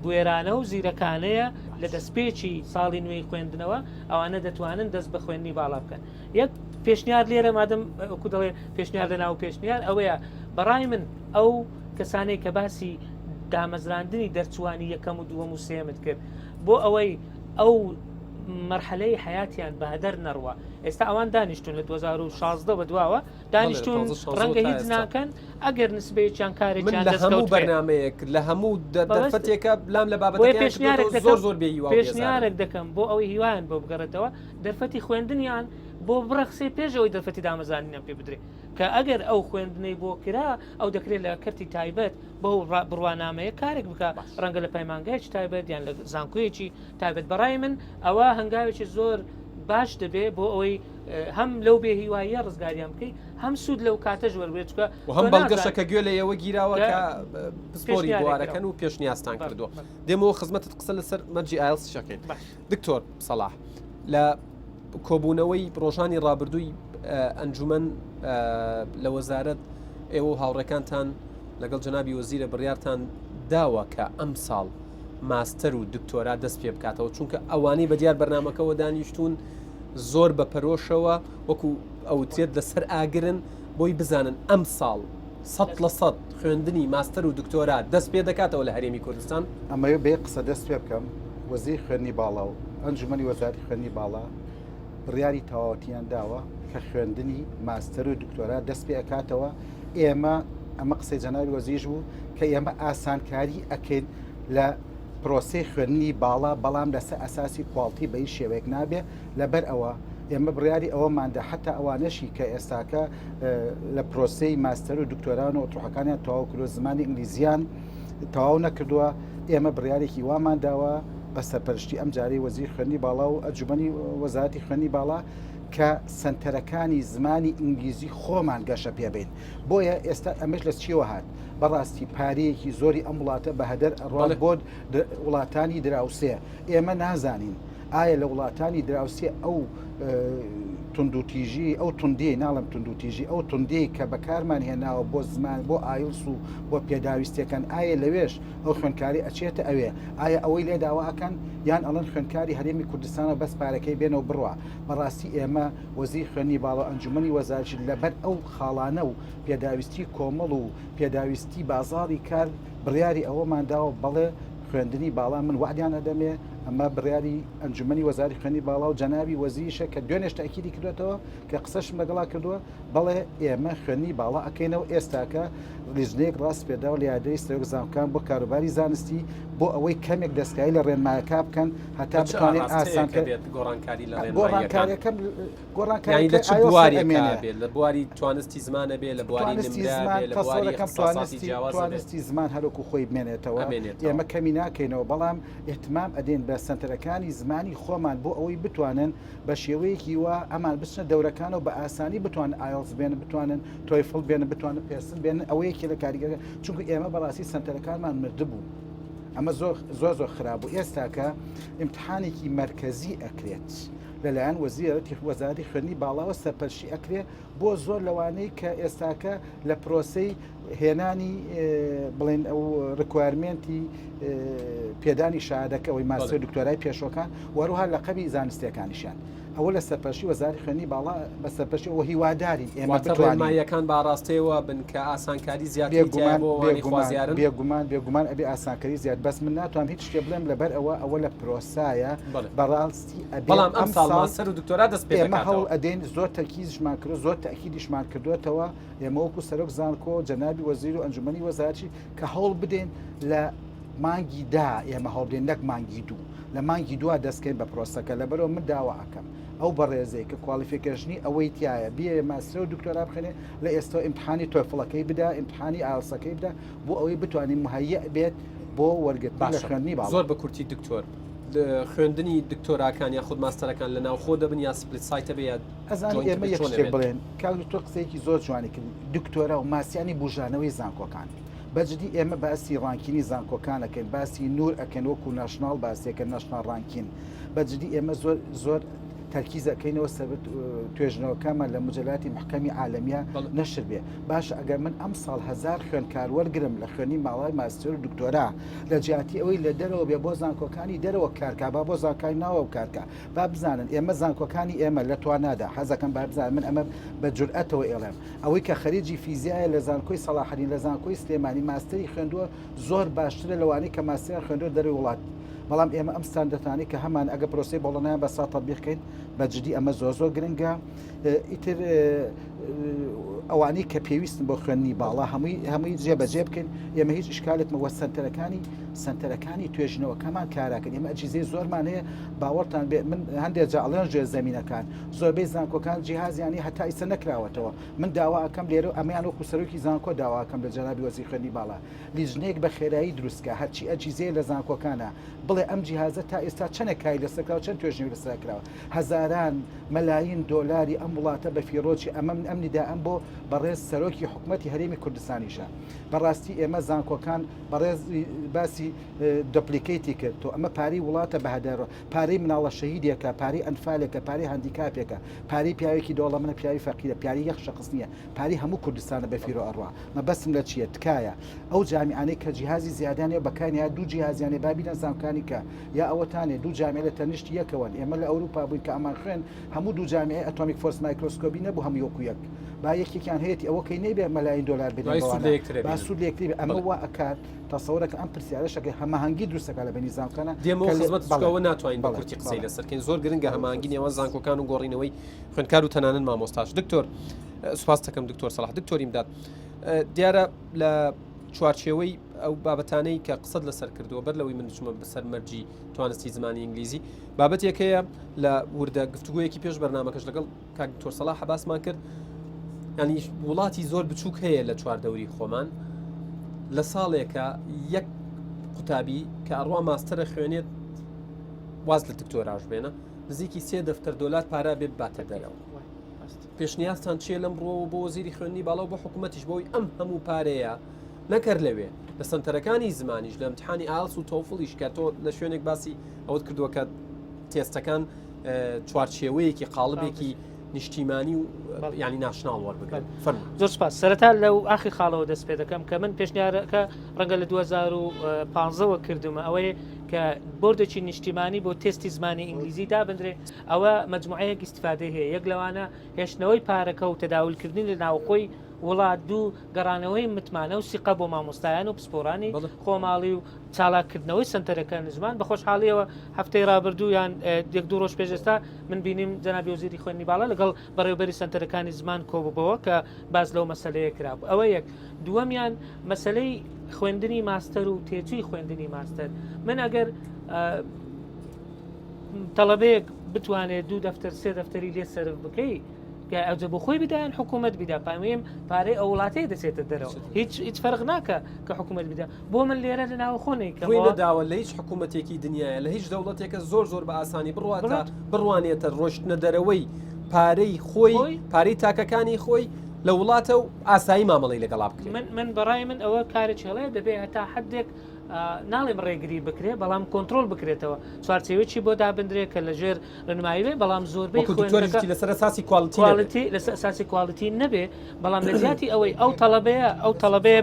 بوێرانە و زیرەکانەیە لە دەستپێکی ساڵی نوێی خوێندنەوە ئەوانە دەتوانن دەست بە خوێندنی باڵا بکەن یەک پێشنیار لێرە مادەم وەکو دەڵێ پێشنیار لە ناو پێشنیار ئەوەیە بەڕای من ئەو کەسانەی کە باسی دامەزراندنی دەرچووانی یەکەم و دووەم و سێمت کرد بۆ ئەوەی ئەو مەرحەلەی حیاتیان بە هەدەر نەڕوە ئێستا ئەوان دانیشتون لە 2016 بەدواوە دانیشتون ڕەنگە هیچ ناکەن ئەگەر نسبەیەکیان کارێکیان دەستکەوت بەرنامەیەک لە هەموو دەرفەتێکە لام لە بابەتەکە زۆر بێهیوا پێشنیارێک دەکەم بۆ ئەوەی هیوایان بۆ بگەڕێتەوە دەرفەتی خوێندنیان بۆ بڕەخسێ پێشەوەی دەرفەتی دامەزانینیان پێ بدرێت کە ئەگەر ئەو خوێندنەی بۆ کرا ئەو دەکرێت لە کەرتی تایبەت بۆ بڕوانامەیە کارێک بکە ڕەنگە لە پەیمانگایکی تایبەت یان لە زانکۆیەکی تایبەت بەڕای من ئەوە هەنگاوێکی زۆر باش دەبێت بۆ ئەوەی هەم لەو بێهیواییە ڕزگاریان بکەی هەم سوود لەو کاتەش وەربێت چکە هەم بەڵگەشەکە گوێ لە ئێوە گیراوە کە پسپۆری بوارەکەن و پێشنیازتان کردووە دێمەوە خزمەتت قسە لەسەر مەرجی ئایلس شەکەین دکتۆر سەلاح لە کۆبوونەوەی ڕۆژانی ڕابردووی ئەنجومەن لە وەزارەت ئێوە و هاوڕێکانتان لەگەڵ جەنابی وەزیرە بڕیارتان داوە کە ئەم ساڵ ماستەر و دکتۆرا دەست پێ بکاتەوە چونکە ئەوانەی بەدیار بەرنامەکەەوە دانیشتون زۆر بە پەرۆشەوە وەکو ئەوترێت لەسەر ئاگرن بۆی بزانن ئەم ساڵ 100% خوێندنی ماستەر و دکتۆرا دەست پێ دەکاتەوە لە هەرێمی کوردستان ئەمەیە بێ قسە دەست پێ بکەم وەزیر خوێندنی باڵا و ئەنجومەنی وەزارەتی خوێندنی باڵا بڕیاری تەواوەتیان داوە کە خوێندنی ماستەر و دکتۆرا دەست پێ ئەکاتەوە ئەمە قسەی جەنابی وەزیرش بوو کە ئێمە ئاسانکاری ئەکەین لە پرۆسەی خوێندنی باڵا بەڵام لەسەر ئەساسی کوڵتی بە هیچ شێوەیەک نابێ لەبەر ئەوە ئێمە بڕیاری ئەوەماندا حتا ئەوانەشی کە ئێستاکە لە پرۆسەی ماستەر و دکتۆران و ئۆتۆڕەکانیان تەواو کرد و زمانی ئینگلیزیان تەواو نەکردووە ئێمە بڕیارێکی وامان داوە بە سەرپەرشتی ئەم جارەی وەزیر خوێندنی باڵا و ئەنجومەنی وەزارەتی خوێندنی باڵا کە سنتەرەکانی زمانی ئینگلیزی خۆمان گەشە پێبین بۆیە ئێستا ئەمەش لە چیەوە هات بەڕاستی پارەیەکی زۆری ئەم وڵاتە بە هەدەر ئەڕوان بۆ وڵاتانی دراوسێ ئێمە نازانین ئایا لە وڵاتانی دراوسێ ئەو تونندوتیژی ئەو توندی ناڵم تونندوتیژی ئەو توندی کە بەکارمان هێناوە بۆ زمان بۆ ئایلس و بۆ پێداویستەکان ئایا لەوێش ئەو خوێندکاری ئەچێتە ئەوێ ئایا ئەوەی لێ داواکەن یان ئەڵەن خوێندکاری هەرێمی کوردستانە بەس پارەکەی بێنەوە بڕوە بەڕاستی ئێمە وەزیر خوێنی باڵا ئەنجومەنی وەزارشت لەبەر ئەو خاڵانە و پێداویستی کۆمەڵ و پێداویستی بازاڕی کار بڕیاری ئەوەمانداوە بەڵێ خوێندنی باڵا من وعدیان ئەدەمێ ئەمە بڕیاری ئەنجومەنی وەزاری خوێنی باڵا و جەنابی وەزیریشە کە دوێنێش تاکیدی کردوێتەوە کە قسەشم لەگەڵا کردووە بەڵێ ئێمە خوێنی باڵا ئەکەینەوە ئێستاکە لیژنەیەک ڕاست پێداوە لە یادەی سەرۆک زانکۆکان بۆ کاروباری زانستی بۆ ئەوەی کەمێک دەستکاری لە ڕێنمایەکە بکەن هەتا بتوانێت ئاسانکە گۆڕانکاری لە گۆڕانکاریەکەم لە بواری توانستی زمانە بێ لە بواری توانستی زمان هەروکو خۆی بمێنێتەوە ئێمە کەمی ناکەینەوە بەڵام احتمام ئەدێن بە سنتەرەکانی زمانی خۆمان بۆ ئەوەی بتوانن بە شێوەیەکی وە ئەمان بچنە دەورەکانەوە بە ئاسانی بتوانن ئایلز بێنن بتوانن تۆیفڵ بێنن بتوانن پێرسن بێنن ئەوەیەکی لە کاریگەرە چونکە ئێمە بەڕاستی سنتەرەکانمان مردبوو ئەمە زۆر خراپ بوو ئێستاکە ئیمتحانێکی مرکزی ئەکرێت لەلایەن وەزارەتی خوێندنی باڵاوە سەرپەرشی ئەکرێ بۆ زۆر لەوانەی کە ئێستاکە لە پرۆسەی هێنانی بڵێن ئەو ڕکوارمنتی پێدانی شادەکە ئەوەی ماسته دکتۆرای پێشۆکان وەروها لە قەبی زانستیەکانیشان ئەوە لە سەرپەرشی وەزاری خوێندنی باڵا بە سەرپەرشی ئەوە هیوادارین ئێمە بتوانمایەکان باڕاستەوە بن کە ئاسانکاری زیاتر بێگومان ئەبێ ئاسانکاری زیاد بەس من ناتوانم هیچ شتێ بڵێم لەبەر ئەوە لە پرۆسایە بەڕاستی بەڵام ئەم ساڵ ماستەر و دکتۆرا دەست پێ ئێمە هەوڵ ئەدەین زۆر تەرکیزشمان کرد زۆر تەکیدیشمان کردوێتەوە ئێمە وەکو سەرۆک زانکۆ جەنابی وەزیر و ئەنجومەنی وەزارەتی کە هەوڵ بدەین لە مانگی دا ئێمە هەوڵ بدەین نەک مانگی دوو لە مانگی دووە دەستکەین بە پرۆسەکە لەبەرەوە من داوا ئەکەم ئەو بەڕێزەی کە کوالیفیکەشنی ئەوەی تایە بێ ماسته و دکتۆرا بخێنێ لە ئێستا ئیمتحانی تۆیفڵەکەی بدا ئیمتحانی ئایلسەکەی بدا بۆ ئەوەی بتوانین مهەیە بێت بۆ وەرگرتن لە خوێندنی باڵا زۆر بە کورتی دکتۆر خوێندنی دکتۆراکان یا خود ماستەرەکان لە ناو خۆ دەبن یا سپلیت سایتە بێ ئەزانانی ئێمە یەک شتێک بڵێن کاکتۆر قسەیەکی زۆر جوانی کرد دکتۆرا و ماسیانی بژانەوەی زانکۆکان بەجددی ئێمە باسی ڕانکینی زانکۆکانەکەین باسی نور ئەکەن وەکو ناشناڵ باسیەکە ناشناڵ ڕانکین بەجددی ئێمە زۆر تەرکیزەکەینەوە سەبت توێژنەوەکەمان لە مجللاتی محکەمی عالەمیە نەشر بێ باشە ئەگەر من ئەم ساڵ 1000 خوێندکار وەرگرم لە خوێنی ماڵای ماستر و دکتۆرا لە جیاتی ئەوەی لە دەرەوە بێ بۆ زانکۆکانی دەرەوە کارکە با بۆ زانکۆکانی ناوە کارکە با بزانن ئێمە زانکۆکانی ئێمە لە توانادا حەزەکەم با بزانن من ئەمە بە جورئەتەوە ئێڵێم ئەوەی کە خەریجی فیزیایە لە زانکۆی سەلاحەدین لە زانکۆی سلێمانی ماستری خوێندووە زۆر باشترە لەوانەی کە ماستر خوێندووە دەروی وڵات بەڵام ئێمە ئەم ستاندەتانی کە هەمان ئەگە پرۆسەی بۆلۆنیا بە سا تەطبیقکەین بەجددی ئەمە زۆر گرنگە ئیتر ئەوانەی کە پێویستن بۆ خوێندنی باڵا هەمووی جێبەجێ بکەین ئێمە هیچ شکالێتمەوە سنتەرەکانی توێژنەوەکەمان کاراکەن ئێمە ئەجیزەی زۆرمان هەیە باوەڕتان بێ من هەندێک جاڵێن ژێر زەمینەکان زۆربەی زانکۆکان جیهازیانی هەتا ئیسە نەکراوەتەوە من داوا ئەەکەم لێرە ئەمیان وەکو سەرۆکی زانکۆ داواکەم لە جەنابی وەزیر خوێندنی باڵا لیژنەیەک بە خێرایی دروستکە هەرچی ئەجیزەیە لە زانکۆکانە بڵێ ئەم جیهازە تا ئێستا چەنە کای لەسەرکراوە چەند توێژنی لەسەرکراوە هەزاران مەلاین دۆلاری ئەم وڵاتە بە فیرۆکی ئەمە من ئەمنیدا ئەم بۆ بەڕێز سەرۆکی حکوومەتی هەرێمی کوردستانیشە بەڕاستی ئێمە زانکۆکان بەڕێز باسی دپلیکیتی کرد تۆ ئەمە پارەی وڵاتە بەهدارەوە پارەی مناڵە شەهیدێکە پارەی ئەنفالێکە پارەی هەندیکاپێکە پارەی پیاوێکی دەوڵەمەە پیاوی فەقیرە پیاری یەخ شەخص نییە پارەی هەموو کوردستانە بە فیرۆ ئەڕوا مە بەسم لە چیە تکایە ئەو جامیعانەی کە جیهازی زیادانێ بەکانیا دوو جیهازیانێ بابینە زانکۆکانی کە یا ئەوەتانێ دوو جامعە لە تەنیشتی یەکەوەن ئێمە لە ئەوروپا بووین کە ئەمان خوێن هەموو دوو جامعە ئەتۆمیک فۆرس مایکرۆسکۆپی نەبوو هەموو وەکو یەک با یەکێکیان هەیەی ئەوەکەی نەبێ مەلاین دۆلار بدەن با سوود لە یەکتری ئەمە وا ئەکات تەسەوورەکە ئەم پرسیارەشەکە هەماهەنگی دروستەکە لە بەنی زانکۆکانە دێمەوە خزمەت بچکەوە ناتوانین بە کورتی قسەی لەسەرکەین زۆر گرنگە هەماهەنگی نێوان زانکۆکان و گۆڕینەوەی خوێندکار و تەنانەت مامۆستاش دکتۆر سوپاس دەکەم دکتۆر سەلاح دکتۆریم داد دیارە لە چوارچێوەی ئەو بابەتانەی کە قسەت لەسەر کردووە بەر لەوەی من چوومە بەسەر مەرجی توانستی زمانی ئینگلیزی بابەت یەکەیە لە وردە گفتوگویەکی پێش بەرنامەکەش لەگەڵ کاک دکتۆر سەلاح باسمان کرد ینی وڵاتی زۆر بچووک هەیە لە چواردەوری خۆمان لە ساڵێکە یەک قوتابی کە ئەڕوا ماستەرە خوێنێت واز لە دکتۆراژ بێنە نزیکی 3 دەفتەر دۆلار پارا بێ باتە دەرەوە پێشنیازتان چێ لەم ڕۆ بۆ وەزیری خوێندنی باڵا و بۆ حکوومەتیش بۆی ئەم هەموو پارەیە نەکرد لەوێ لە سنتەرەکانی زمانیش لە امتحانی ئالس و تۆفڵیش کە تۆ لە شوێنێک باسی ئەوت کردووە کە تێستەکان چوارچێوەیەکی قاڵبێکی نیشتیمانی و ینی ناشناڵ وەربگرن. زۆر سپاس. سەرەتا لەو ئاخی خاڵەوە دەست پێ دەکەم کە من پێشنیارەکە ڕەنگە لە 2015ەوە کردومە ئەوەیە کە بۆردێکی نیشتیمانی بۆ تێستی زمانی ئینگلیزی دابدرێ ئەوە مجموعەیەک ئیسیفادە هەیە یەک لەوانە هێشتنەوەی پارەکە و تەداولکردنی لە ناوخۆی وڵات دوو گەڕانەوەی متمانە و سیقە بۆ مامۆستایان و پسپۆرانی خۆماڵی و چالاکردنەوەی سنتەرەکان زمان بە خۆشحاڵیەوە هەفتەی ڕابردوو یان یەک دوو ڕۆژ پێشێستا من بینیم جەنابی وەزیری خوێندنی باڵا لەگەڵ بەڕێوەبەری سنتەرەکانی زمان کۆبووبەوە کە باز لەو مەسەلەیە کرابوو. ئەوە یەک. دووەمیان مەسلەی خوێندنی ماستەر و تێچووی خوێندنی ماستەر. من ئەگەر تەڵەبەیەک بتوانێت 2 دەفتەر 3 دەفتەری لێ سەرف بکەی ئەوجە بۆ خۆی بدایان حکوومەت بیدا پامیم پارەی ئەو وڵاتەیە دەچێتە دەرەوە هیچ فەرق ناکە کە حکوومەت بیدا بۆ من لێرە لە ناو خۆنەی کەداوە لە هیچ حکوومەتێکی دنیاە لە هیچ دەوڵەتێکە زۆر بە ئاسانی بڕوانێتە ڕۆشتنە دەرەوەی پارەی خۆی پارەی تاکەکانی خۆی لە وڵاتە و ئاسایی مامەڵی لەگەڵا بکرێت. من بەڕای من ئەوە کارێکی هەڵەیە دەبێت هەتا حدێک ناڵێم ڕێگری بکرێ بەڵام کۆنتترۆل بکرێتەوە چوارچێوێکی بۆ دابدرێت کە لەژێر ڕنمایوێ بەڵام زۆربەی لەسەر ساسی کواڵیتی لە ساسی کواڵیتی نەبێ بەڵام لە زیاتی ئەوەی ئەو تەڵەبەیە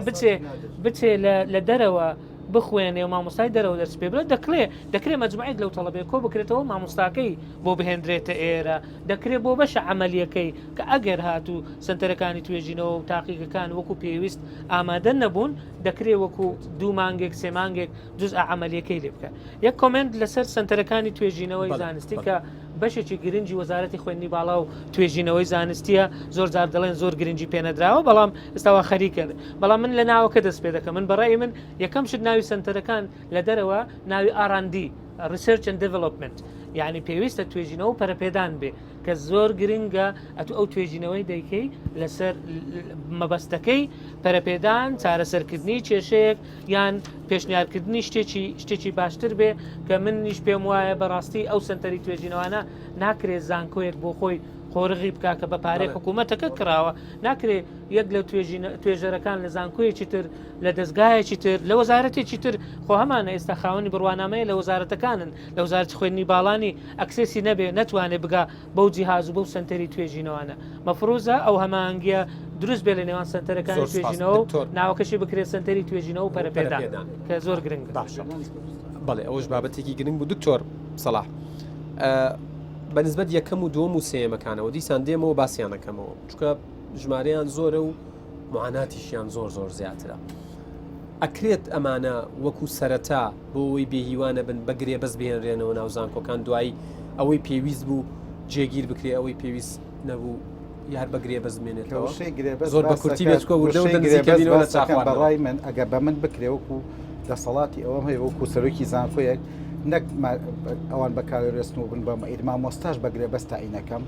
بچێ لە دەرەوە بخوێنێ و مامۆستای دەرەوە دەست پێ بڵێت دەکرێت مەجموعەیەک لەو تەڵەبێ کۆ بکرێتەوە مامۆستاکەی بۆ بهێنرێتە ئێرە دەکرێت بۆ بەشە عملیەکەی کە ئەگەر هاتوو سنتەرەکانی توێژینەوە و تاقیقەکان وەکو پێویست ئامادە نەبوون دەکرێت وەکو 2 مانگێک 3 مانگێک جز عملیەکەی لێ بکە. یەک کۆمنت لەسەر سنتەرەکانی توێژینەوەی زانستی کە بەشێکی گرنگی وەزارەتی خوێندنی باڵا و توێژینەوەی زانستیە زۆر جار دەڵێن زۆر گرنگی پێنەدراوە بەڵام ئێستاوا خەریکە بەڵام من لە ناوەکە دەست پێ دەکەم. من بەڕای من یەکەم شت ناوی سنتەرەکان لە دەرەوە ناوی R&D Research and Development یعنی پێویستە توێژینەوە و پەرەپێدان بێ کە زۆر گرنگە ئەو توێژینەوەی دەیکەی لەسەر مەبەستەکەی پەرەپێدان چارەسەرکردنی کێشەیەک یان پێشنیارکردنی شتێکی باشتر بێ کە منیش پێم وایە بەڕاستی ئەو سنتەری توێژینەوەانە ناکرێت زانکۆیەک بۆ خۆی خۆرغی بکە کە بە پارەی حکوومەتەکە کراوە ناکرێت یەک لە توێژەرەکان لە زانکۆیەکی تر لە دەستگایەکی تر لە وەزارەتێکی تر خۆ هەمانە ئێستا خاوەنی بڕوانامەیە لە وەزارەتەکانن لە وەزارەتی خوێندنی باڵانی ئەکسێسی نەبێ نەتوانێت بگا بەو جیهاز و بەو سنتەری توێژینەوەانە مەفروزە ئەو هەمانگیە دروست بێ لە نێوان سنتەرەکانی توێژینەوە ناوەکەشی بکرێت سنتەری توێژینەوە و پەرەپێدان کە زۆر گرنگ بەڵێ ئەوش بابەتێکی گرنگ بوو دکتۆر سەلاح بەنسبەت یەکەم و دووەم و سێمەکانەوە دیسان دێمەوە باسییانەکەمەوە چکە ژمارەیان زۆرە و معاناتیشیان زۆر زیاترە. ئەکرێت ئەمانە وەکو سەرەتا بۆ ئەوەی بێهیوانە بن بەگرێ بەس بهێنرێنەوە ناو زانکۆکان دوایی ئەوەی پێویست بوو جێگیر بکرێ ئەوەی پێویست نەبوو یار بەگرێ بەزمێنێتەوە زۆر بە کورتی بێتکە بەڕای من ئەگە بە من بکرێ وەکو دەسەڵاتی ئەوەم هەیە وەکو سەرۆکی زانکۆیەک نەک ئەوان بەکارێستن و بن بە مامۆستاش بەگرێ بەستا عینەکەم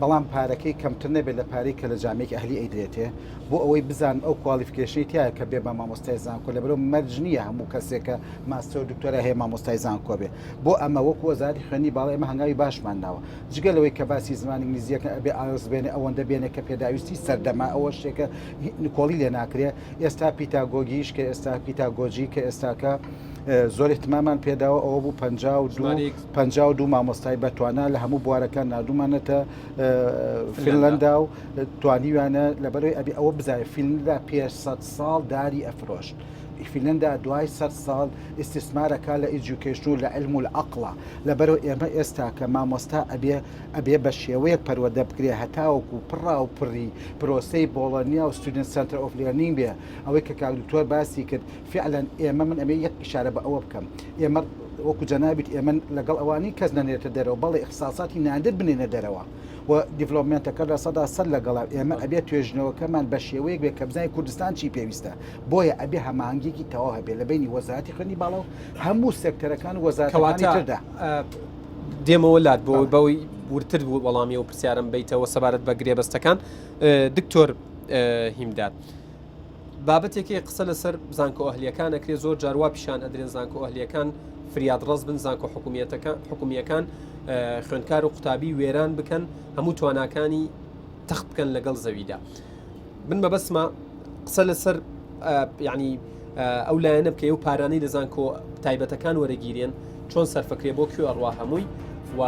بەڵام پارەکەی کەمتر نەبێت لە پارەی کە لە جامێکی ئەهلی ئەیدرێتێ بۆ ئەوەی بزان ئەو کوالیفیکیشنی تایە کە بێ بە مامۆستای زانکۆ لەبەرەوە مەرج نییە هەموو کەسێکە ماستە و دکتۆرا هەیە مامۆستای زانکۆ بێ بۆ ئەمە وەکو وەزارەتی خوێندنی باڵا ئێمە هەنگاوی باشمان ناوە جگەلەوەی کە باسی زمانی ئینگلیزیەکە ئەبێ ئاڵس بێنێ ئەوەندە بێنێ کە پێداویستی سەردەما ئەوە شتێکە نکۆڵی لێ ناکرێ ئێستا پیتاگۆگیش کە ئێستا پیتاگۆجی کە ئێستاکە زۆر احتمامان پێداوە ئەوە بوو 52 مامۆستای بەتوانە لە هەموو بوارەکان نردومانەتە فینلەندا و توانیوانە لەبەرەوەی ئەبێ ئەوە بزای فیلمدا پێش 100 ساڵ داری ئەفرۆشت فیلندا دوای 100 ساڵ ئیسtisمارەکە لە ئیدوکیشن و لە علم و عەقڵە لەبەرەوە ئێمە ئێستا کە مامۆستا ئەبێ بە شێوەیەک پەروەدە بکرێ هەتاوەکو پڕا و پڕی پرۆسەی بۆلۆنیا و ستودنت سنتر ئۆف لێرنینگ بێ ئەوەی کە کاک دکتۆر باسی کرد فعلا ئێمە من ئەمێ یەک ئیشارە بە ئەوە بکەم ئێمە وەکو جەنابیت ئێمە لەگەڵ ئەوانی کەس نەنێتە دەرەوە بەڵێ اختصاساتی نادر بنێنە دەرەوە و دیڤلۆپمنتەکە لە 100% لەگەڵا ئێمە ئەبێت توێژنەوەکەمان بە شێوەیەک بێ کە بزانین کوردستان چی پێویستە بۆیە ئەبێ هەمانگێکی تەواو هەبێ لە بینی وەزارەتی خوێندنی باڵا و هەموو سێکتەرەکان و وەزارەتەکانی تردا دێمەوە لات بەوەی ورتر بوو وەڵامی و پرسیارم بیتەوە سەبارەت بە گرێبەستەکان دکتۆر هیمداد بابەتێکی قسە لەسەر زانکۆ ئەهلیەکان ئەکرێ زۆر جاروا پیشان ئەدرێن زانکۆ ئەهلیەکان فریاد ڕەز بن زانکۆ حکومیەکان خوێندکار و قوتابی وێران بکەن هەموو تواناکانی تەخت بکەن لەگەڵ زەویدا من بەبەسمە قسە لەسەر ینی ئەو لایەنە بکە و پارانەی لە زانکۆ تایبەتەکان وەرەگیرێن چۆن سەرفەکرێ بۆ کوێ ئەڕوا هەمووی و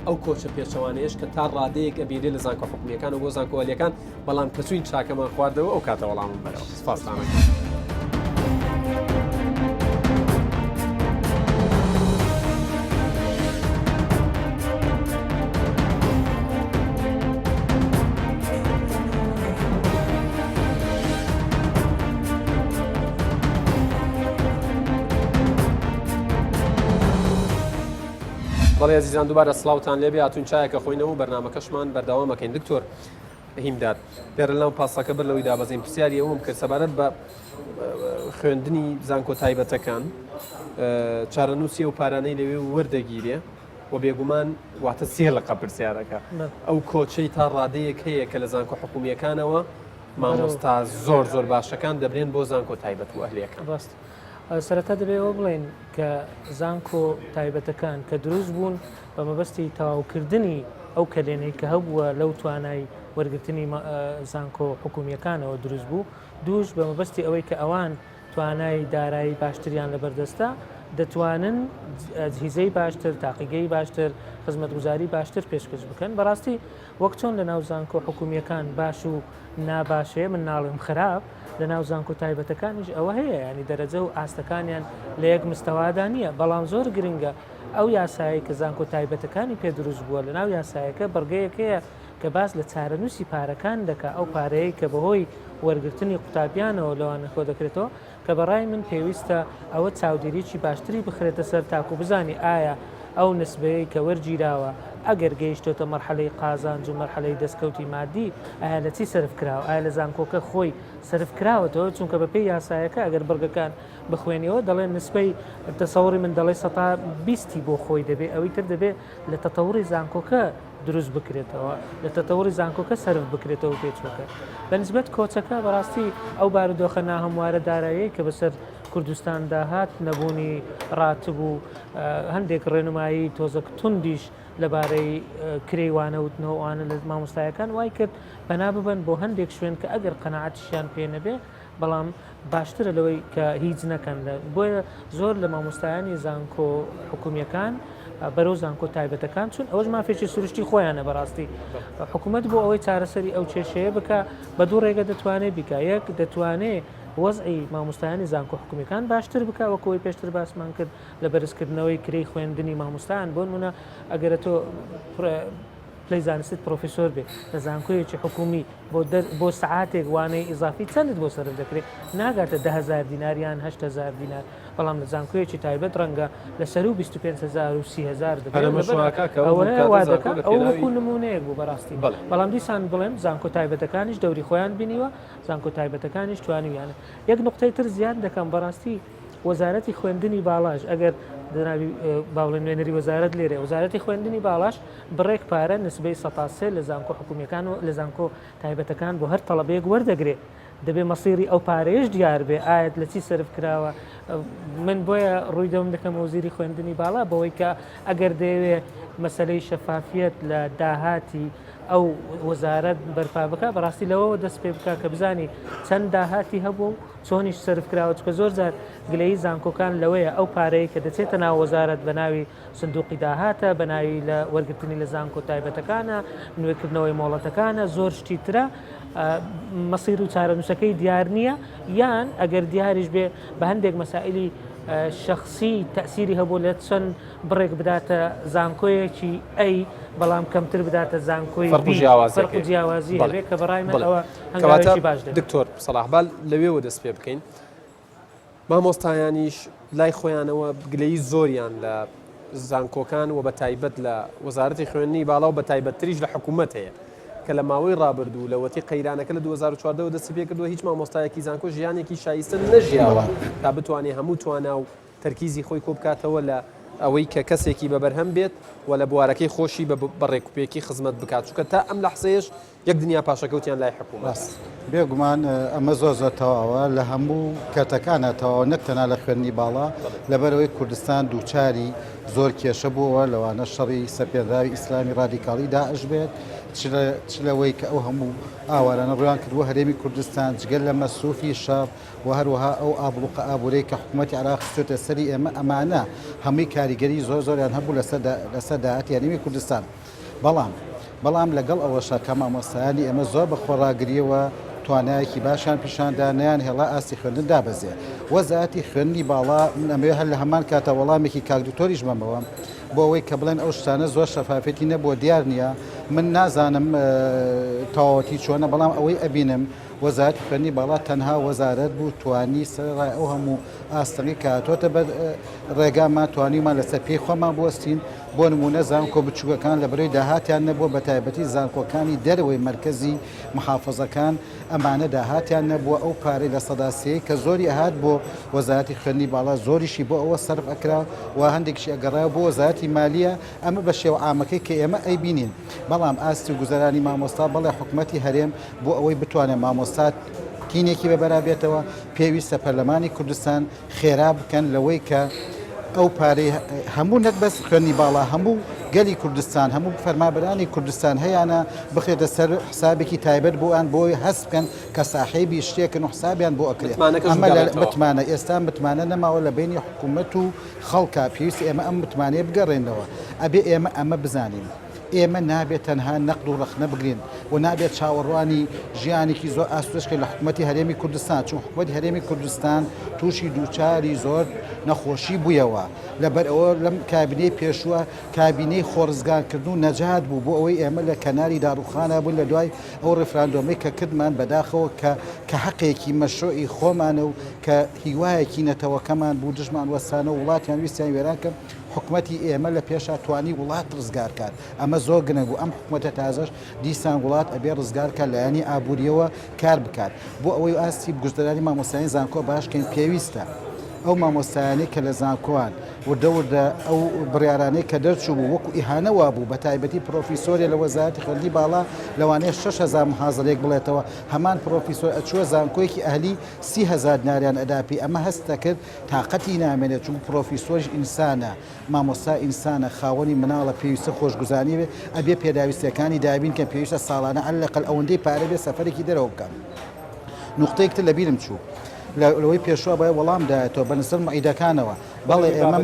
ئەو کۆچە پێچەوانەیەش کە تا ڕادەیەک ئەبیێ لە زانکۆ حکومیەکان و بۆ زانکۆوەلیەکان بەڵام کەچووین چاکەمان خواردەوە ئەو کاتە وەڵامم بەرەوە سپاسدانەکەم. بەڵێ عزیزان دووبارە سڵاوتان لێبێ هاتوون چایەکە خۆینەوە و بەرنامەکەشمان بەردەوامەکەین. دکتۆر هیمداد لێرە لەم پاسەکە بەر لەوەی دابەزین پرسیاری ئەوم کرد سەبارەت بە خوێندنی زانکۆ تایبەتەکان چارەنووسی و پارانەی لەوێ وەردەگیرێ و بێگومان واتە سێ لە قەپرسیارەکە ئەو کۆچەی تا ڕادەیەک هەیە کە لە زانکۆ حکومیەکانەوە مامۆستا زۆر زۆر باشەکان دەبرێن بۆ زانکۆ تایبەت و ئەهلیەکان. سەرەتا دەبێت ئەوە بڵێن کە زانکۆ تایبەتەکان کە دروست بوون بە مەبەستی تەواوکردنی ئەو کەلێنەی کە هەبووە لەو توانای وەرگرتنی زانکۆ حکومیەکانەوە دروست بوو دووش بە مەبەستی ئەوەی کە ئەوان توانای دارایی باشتریان لە بەردەستە دەتوانن هیزەی باشتر تاقیگەی باشتر خزمەتگوزاری باشتر پێشکەش بکەن. بەڕاستی وەک چۆن لە ناو زانکۆ حکومیەکان باش و ناباشەیە من ناڵم خراپ لە ناو زانکۆ تایبەتەکانیش ئەوە هەیە ینی دەرەجە و ئاستەکانیان لە یەک مستەوادا نییە بەڵام زۆر گرنگە ئەو یاسایی کە زانکۆ تایبەتەکانی پێ دروست بووە لە ناو یاسایەکە بەڕگەیەکەیە کە باس لە چارەنووسی پارەکان دەکات ئەو پارەیە کە بەهۆی وەرگرتنی قوتابیانەوە لەوانە خۆ دەکرێتەوە کە بەڕای من پێویستە ئەوە چاودێریی باشتری بخرێتە سەر تاکو بزانی ئایا ئەو نسبەیە کە وەرگیراوە ئەگەر گەیشتۆتە مەرحەلەی قازانج و مەرحەلەی دەستکەوتی مادی ئایا لە چی سرف کراوە ئایا لە زانکۆکە خۆی سرف کراوەتەوە چونکە بە پێی یاسایەکە ئەگەر بەرگەکان بخوێنیەوە دەڵێن نسبەی تەسەوری من دەڵێ 120 بۆ خۆی دەبێت ئەوەی تر دەبێت لە تەتەوری زانکۆکە دروست بکرێتەوە لە تەتەوری زانکۆکە سرف بکرێتەوە پێچوەکە بە نسبەت کۆچەکە بەڕاستی ئەو بارودۆخە ناهەموارە دارایی کە بەسەر کوردستان داهات نەبوونی ڕاتب و هەندێک ڕێنمایی تۆزەک توندیش لەبارەی کرێوانەوتنەوەوانە لە مامۆستایەکان وای کرد بەنا ببن بۆ هەندێک شوێن کە ئەگەر قەنەعەتیشیان پێ نەبێ بەڵام باشترە لەوەی کە هیچ نەکەن بۆیە زۆر لە مامۆستایانی زانکۆ حکومیەکان بەرەو زانکۆ تایبەتەکان چون ئەوەش مافێکی سروشتی خۆیانە بەڕاستی حکوومەت بۆ ئەوەی چارەسەری ئەو کێشەیە بکە بە دوو ڕێگە دەتوانێت بیکە یەک دەتوانێت وەزعی مامۆستایانی زانکۆ حکومیەکان باشتر بکە وەکەوەی پێشتر باسمان کرد لە بەرزکردنەوەی کرێی خوێندنی مامۆستایان بۆ نمونە ئەگەرە تۆ پلەی زانستیت پرۆفیسۆر بێ لە زانکۆیەکی حکومی بۆ سعاتێک وانەی ئیزافی چەندت بۆ سەرف دەکرێت ناگاتە 10,000 دیناریان 8,000 دینار بەڵام لە زانکۆیەکی تایبەت ڕەنگە لەسەر و 25,000 و 30,000 ئەو وەکو نمونەیەک بوو بەڕاستی بەڵام دیسان بڵێم زانکۆ تایبەتەکانیش دەوری خۆیان بینیوە زانکۆ تایبەتەکانیش توانیویانە یەک نقطەی تر زیاد دەکەم بەڕاستی وەزارەتی خوێندنی باڵاش ئەگەر دەناوی باوڵێن نوێنەری وەزارەت لێرە وەزارەتی خوێندنی باڵاش بڕێک پارە نسبەی 100% لە زانکۆ حکومیەکان و لە زانکۆ تایبەتەکان بۆ هەر تەڵەبەیەک وەردەگرێت دەبێ مەسیری ئەو پارەیەش دیار بێ ئاەت لە چی سرف کراوە من بۆیە ڕووی دەوم دەکەم وەزیری خوێندنی باڵا بەوەی کە ئەگەر دەیەوێ مەسلەی شەفافیت لە داهاتی ئەو وەزارەت بەرپا بکە بەڕاستی لەوەوە دەست پێ بکە کە بزانی چەند داهاتی هەبوو چۆنیش سرف کراوە چکە زۆر جار گلەیی زانکۆکان لەوەیە ئەو پارەیە کە دەچێتە ناو وەزارەت بە ناوی سندوقی داهاتە بە ناوی لە وەرگرتنی لە زانکۆ تایبەتەکانە نوێکردنەوەی مۆڵەتەکانە زۆر شتی ترە مەسیر و چارەنووسەکەی دیار نییە یان ئەگەر دیاریش بێ بە هەندێک مەسائلی شخصی تەسیری هەبوو لە چەند بڕێک بداتە زانکۆیەکی ئەی بەڵام کەمتر بداتە زانکۆی فەرق و جیاوازی هەبێ کە بەڕای من ئەوە هەنگاوێکی باش دەبێت. دکتۆر سەلاح با لەوێوە دەست پێ بکەین مامۆستایانیش لای خۆیانەوە گلەیی زۆریان لە زانکۆکان و بە تایبەت لە وەزارەتی خوێندنی باڵا و بە تایبەتتریش لە حکوومەت هەیە کە لە ماوەی ڕابردوو لەوەتی قەیرانەکە لە 2014 دەستی پێ کردووە هیچ مامۆستایەکی زانکۆ ژیانێکی شایستە نەژیاوە تا بتوانێت هەموو توانا و تەرکیزی خۆی کۆ بکاتەوە لە ئەوەی کە کەسێکی بەبەرهەم بێت و لە بوارەکەی خۆشی بە ڕێکوپێکی خزمەت بکات چونکە تا ئەم لەحزەیەش یەک دنیا پاشەکەوتیان لای حکوومەت بێگومان ئەمە زۆر تەواوە لە هەموو کەتەکانەتەوە نەک تەنها لە خوێندنی باڵا لەبەرەوەی کوردستان دووچاری زۆر کێشە بووەوە لەوانە شەڕی سەپێداوی ئیسلامی ڕادیکاڵی داعش بێت چلەوەی کە ئەو هەموو ئاوارانە ڕوان کردووە هەرێمی کوردستان جگەل لە مەسروفی شار و هەروەها ئەو ئابڵوقە ئابوورەی کە حکوومەتی عێراق خستوێتە سەری ئێمە ئەمانە هەمووی کاریگەری زۆریان هەبوو لەسەر داهاتی هەرێمی کوردستان بەڵام لەگەڵ ئەوەشە کە مامۆستایانی ئێمە زۆر بە خۆڕاگریەوە توانایەکی باشیان پیشاندانیان هێڵا ئاستی خوێندن دابەزێ وەزارەتی خوێندنی باڵا ئەمەوێ هەر لە هەمان کاتە وەڵامێکی کاکدکتۆریش مەمەوە بۆ ئەوەی کە بڵێن ئەو شتانە زۆر شەفافەتی نەبووە دیار نییە من نازانم تەواوەتی چۆنە بەڵام ئەوەی ئەبینم وەزارەتی خوێندنی باڵا تەنها وەزارەت بوو توانی سەرڕای ئەو هەموو ئاستەمی کاتۆتە بە ڕێگامان توانیمان لەسەر پێی خۆمان بوەستین بۆ نمونە زانكۆ بچووکەکان لە بەرەوەی داهاتیان نەبووە بە تایبەتی زانكۆکانی دەرەوەی مرکزی محافظەکان ئەمانە داهاتیان نەبووە ئەو پارەی لە سەداسەیە کە زۆری ئەهات بۆ وەزارەتی خوێندنی باڵا زۆریشی بۆ ئەوە سەرف ئەکرا و هەندێکشی ئەگەڕا بۆ وەزارەتی مالیە ئەمە بە شێوە عامەکەی کە ئێمە ئەیبینین بەڵام ئاستی گوزەرانی مامۆستا بەڵێ حکوومەتی هەرێم بۆ ئەوەی بتوانێت مامۆستا تینێکی بەبەرابێتەوە پێویستە پەرلەمانی کوردستان خێرا بکەن لەوەی کە ئەو پارەی هەموو نەک بەس خوێندنی باڵا هەموو گەلی کوردستان هەموو فەرمابەرانی کوردستان هەیەە بخێتە سەر حسابێکی تایبەت بۆ ئەن بۆی هەست بکەن کە ساحێبی شتێکن و حسابیان بۆ ئەکرێت ئەمە متمانە ئێستا متمانە نەماوە لە بینی حکوومەت و خەڵکا پێویست ئێمە ئەم متمانەیە بگەڕێنەوە ئەبێ ئێمە ئەمە بزانین ئێمە نابێت تەنها نەقد و ڕخنە بگرین و نابێت چاوەڕوانی ژیانێکی زۆر ئاسوودەشکە لە حکوومەتی هەرێمی کوردستان چون حکوومەتی هەرێمی کوردستان تووشی دووچاری زۆر نەخۆشی بوویەوە لەبەر ئەوە لەم کابینەی پێشووە کابینەی خۆڕزگارکردن و نەجات بوو بۆ ئەوەی ئێمە لە کەناری داڕوخانە بوون لە دوای ئەو ڕفراندۆمەی کە کردمان بەداخەوە کە حەقێکی مەشروعی خۆمانە و کە هیوایەکی نەتەوەکەمان بوو دژمان وەسانە و وڵاتیان ویستیان وێران کە حکوومەتی ئێمە لە پێشا توانی وڵات ڕزگارکات ئەمە زۆر گرنگ بوو ئەم حکوومەتە تازەش دیسان وڵات ئەبێ ڕزگارکە لایەنی ئابوووریەوە کار بکات بۆ ئەوەی ئاستی گوزەرانی مامۆستایانی زانكۆ باشکەین پێویستە ئەو مامۆستایانی کە لە زانكۆوان وردە ئەو بڕیارانەی کە دەرچوو بوو وەکو ئیهانەوە بوو بە تایبەتی پرۆفیسۆری لە وەزارەتی خوێندنی باڵا لەوانەیە 6,000 محازرێک بڵێتەوە هەمان پرۆفیسۆر ئەچووە زانكۆیەکی ئەهلی 30,000 دیناریان ئەداپی ئەمە هەستە کرد تااقەتی نامێنێت چون پرۆفیسۆریش ئینسانە مامۆستا ئینسانە خاوەنی مناڵە پێویستە خۆشگوزانی بێ ئەبێ پێداویستەکانی دابین کە پێویستە ساڵانە ئەلەقل ئەوەندەی پارە بێ سەفەرێکی دەرەوە بکەن نوختەیەکتر لە بیرم چوو لەوەی پێشوە بە وەڵام دایێتەوە بەنسەر مەعیدەکانەوە بەڵێ ئێمە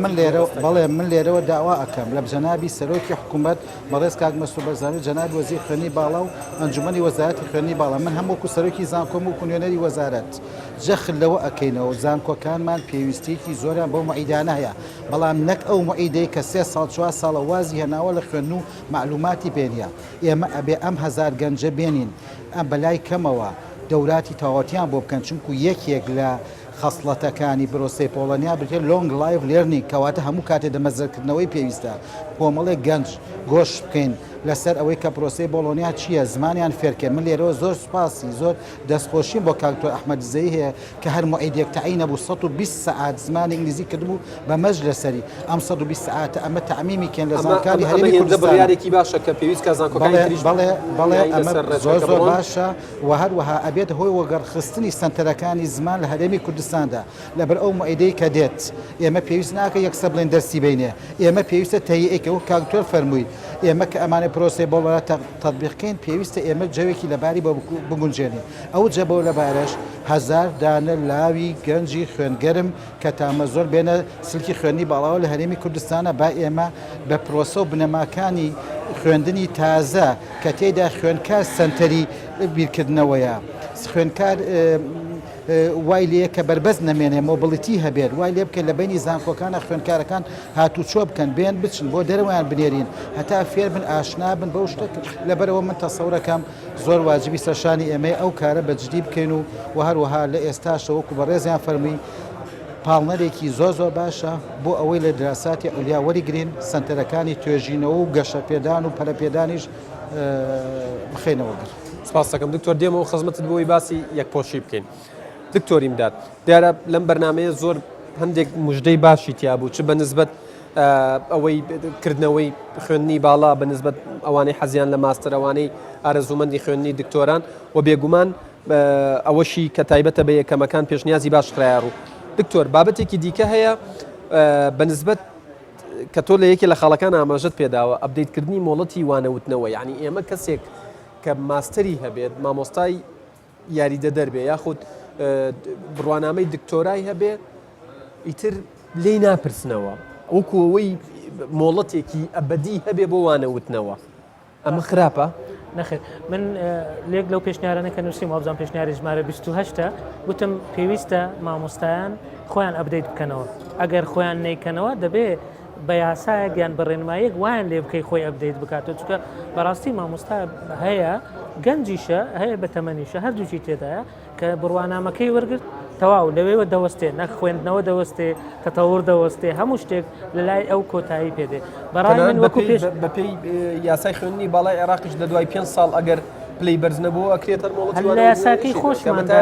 من لێرەوە داوا ئەەکەم لە جەنابی سەرۆکی حکوومەت بەڕێز کاک مەسوود بەرزانی جەنابی وەزیر خوێندنی باڵا و ئەنجومەنی وەزارەتی خوێندنی باڵا من هەمووەکو سەرۆکی زانكۆم و کنوێنەری وەزارەت جەخل لەوە ئەەکەینەوە زانكۆکانمان پێویستێکی زۆریان بۆ مەعیدانە هەیە بەڵام نەک ئەو مەعیدەی کە 3 ساڵ 4 ساڵە وازی هێناوە لە خوێندن و معلوماتی پێنیە ئێمە ئەبێ ئەم 1000 گەنجە بێنین ئەم بەلای کەمەوە دەوراتی تاواتیان بۆ بکەن چونکو یەکێک لە خەسڵەتەکانی پرۆسەی بۆلۆنیا بێت لۆنگ لایف لێرنینگ کەواتە هەموو کاتێ دەمەزەرکردنەوەی پێویستە کۆمەڵێک گەنج گۆش بکەین لەسەر ئەوەی کە پرۆسەی بۆلۆنیا چییە زمانیان فێرکە من لێرەوە زۆر سوپاسی زۆر دەستخۆشیم بۆ کاکتۆر ئەحمەدزەی هەیە کە هەر مۆعیدێک تەعین نەبوو 120 سەعات زمانی ئینگلیزی کردبوو بە مەج لەسەری ئەم 120 سەعاتە ئەمە تەعمیمی کێن لە زانکانی هەرێمی کوردستان بڕیارێکی باشە کە پێویست کە زانكۆکانی بەڵێ ئەمە زۆر باشە و هەروەها ئەبێت هۆی وەگەڕخستنی سنتەرەکانی زمان لە هەرێمی کوردستاندا لەبەر ئەو مۆعیدەی کە دێت ئێمە پێویست ناکە یەکسە بڵێن دەستی بینێ ئێمە پێویستە تەیەکەوە کاکتۆر فەرمووی ئێمە کە ئەمانە پرۆسەی بۆڵە تەطبیقکەین پێویستە ئێمە جەوێکی لەباری بگونجێنین ئەو جەبەوە لەبارەش 1000 دانە لاوی گەنجی خوێنگەرم کە تامە زۆر بێنە سلکی خوێندنی باڵاوە لە هەرێمی کوردستانە با ئێمە بە پرۆسە و بنەماکانی خوێندنی تازە کە تێدا خوێنکار سنتەری بیرکردنەوەیە خوێنکار وای لێ کە بەربەز نەمێنێ مۆبڵیتی هەبێت وای لێ بکە لە بینی زانكۆکانە خوێنکارەکان هاتوچۆ بکەن بێن بچن بۆ دەرەوەیان بنێرین هەتا فێر بن ئاشنا بن بەو شتە لەبەرەوە من تەسەورەکەم زۆر واجبی سەرشانی ئێمەی ئەو کارە بەجددی بکەین و هەروەها لە ئێستاشەوەکو بەڕێزیان فەرمی پاڵنەرێکی زۆر باشە بۆ ئەوەی لە دراساتی ئەولیا وەریگرین سنتەرەکانی توێژینەوە و گەشەپێدان و پەلەپێدانیش بخێنەوە گر سپاس دەکەم دکتۆر دێمەوە خزمەتت بۆی باسی یەکپۆشی بکەین دکتۆری مداد دیارە لەم بەرنامەیە زۆر هەندێک موژدەی باشی تیا بوو چ بە نسبەت ئەوەی کردنەوەی خوێندنی باڵا بە نسبەت ئەوانەی حەزیان لە ماستەر ئەوانەی ئارەزوومەندی خوێندنی دکتۆران و بێگومان ئەوەشی کە تایبەتە بە یەکەمەکان پێشنیازی باش خرایڕوو دکتۆر بابەتێکی دیکە هەیە بە نسبەت کە تۆ لە یەکێ لە خاڵەکان ئاماژەت پێداوە ئەپدەیتکردنی مۆڵەتی وانەوتنەوە یعنی ئێمە کەسێک کە ماستەری هەبێت مامۆستای یاریدە دەربێ یاخود بڕوانامەی دکتۆرای هەبێت ئیتر لێی ناپرسنەوە وەکو ئەوەی مۆڵەتێکی ئەبەدی هەبێ بۆ وانەوتنەوە ئەمە خراپە؟ نەخێر من لێک لەو پێشنیارانە کە نووسیم وابزان پێشنیاری ژمارە 28 وتم پێویستە مامۆستایان خۆیان ئەپدەیت بکەنەوە ئەگەر خۆیان نەیکەنەوە دەبێت بە یاسایەک یان بە ڕێنمایەک وایان لێ بکەی خۆی ئەپدەیت بکاتەوە چونکە بەڕاستی مامۆستا هەیە گەنجیشە هەیە بە تەمەنیشە هەردووچی تێدایە کە بڕوانامەکەی وەرگرت تەواو لەوێوە دەوەستێ نەک خوێندنەوە دەوەستێ تەتەور دەوەستێ هەموو شتێک لە لای ئەو کۆتایی پێدێ بەڕای من وەکو پێش بەپێی یاسای خوێندنی باڵای عێراقیش لە دوای 5 ساڵ ئەگەر پلەی بەرز نەبووە ئەکرێتە مۆڵەتی لە یاساکەی خۆشماندا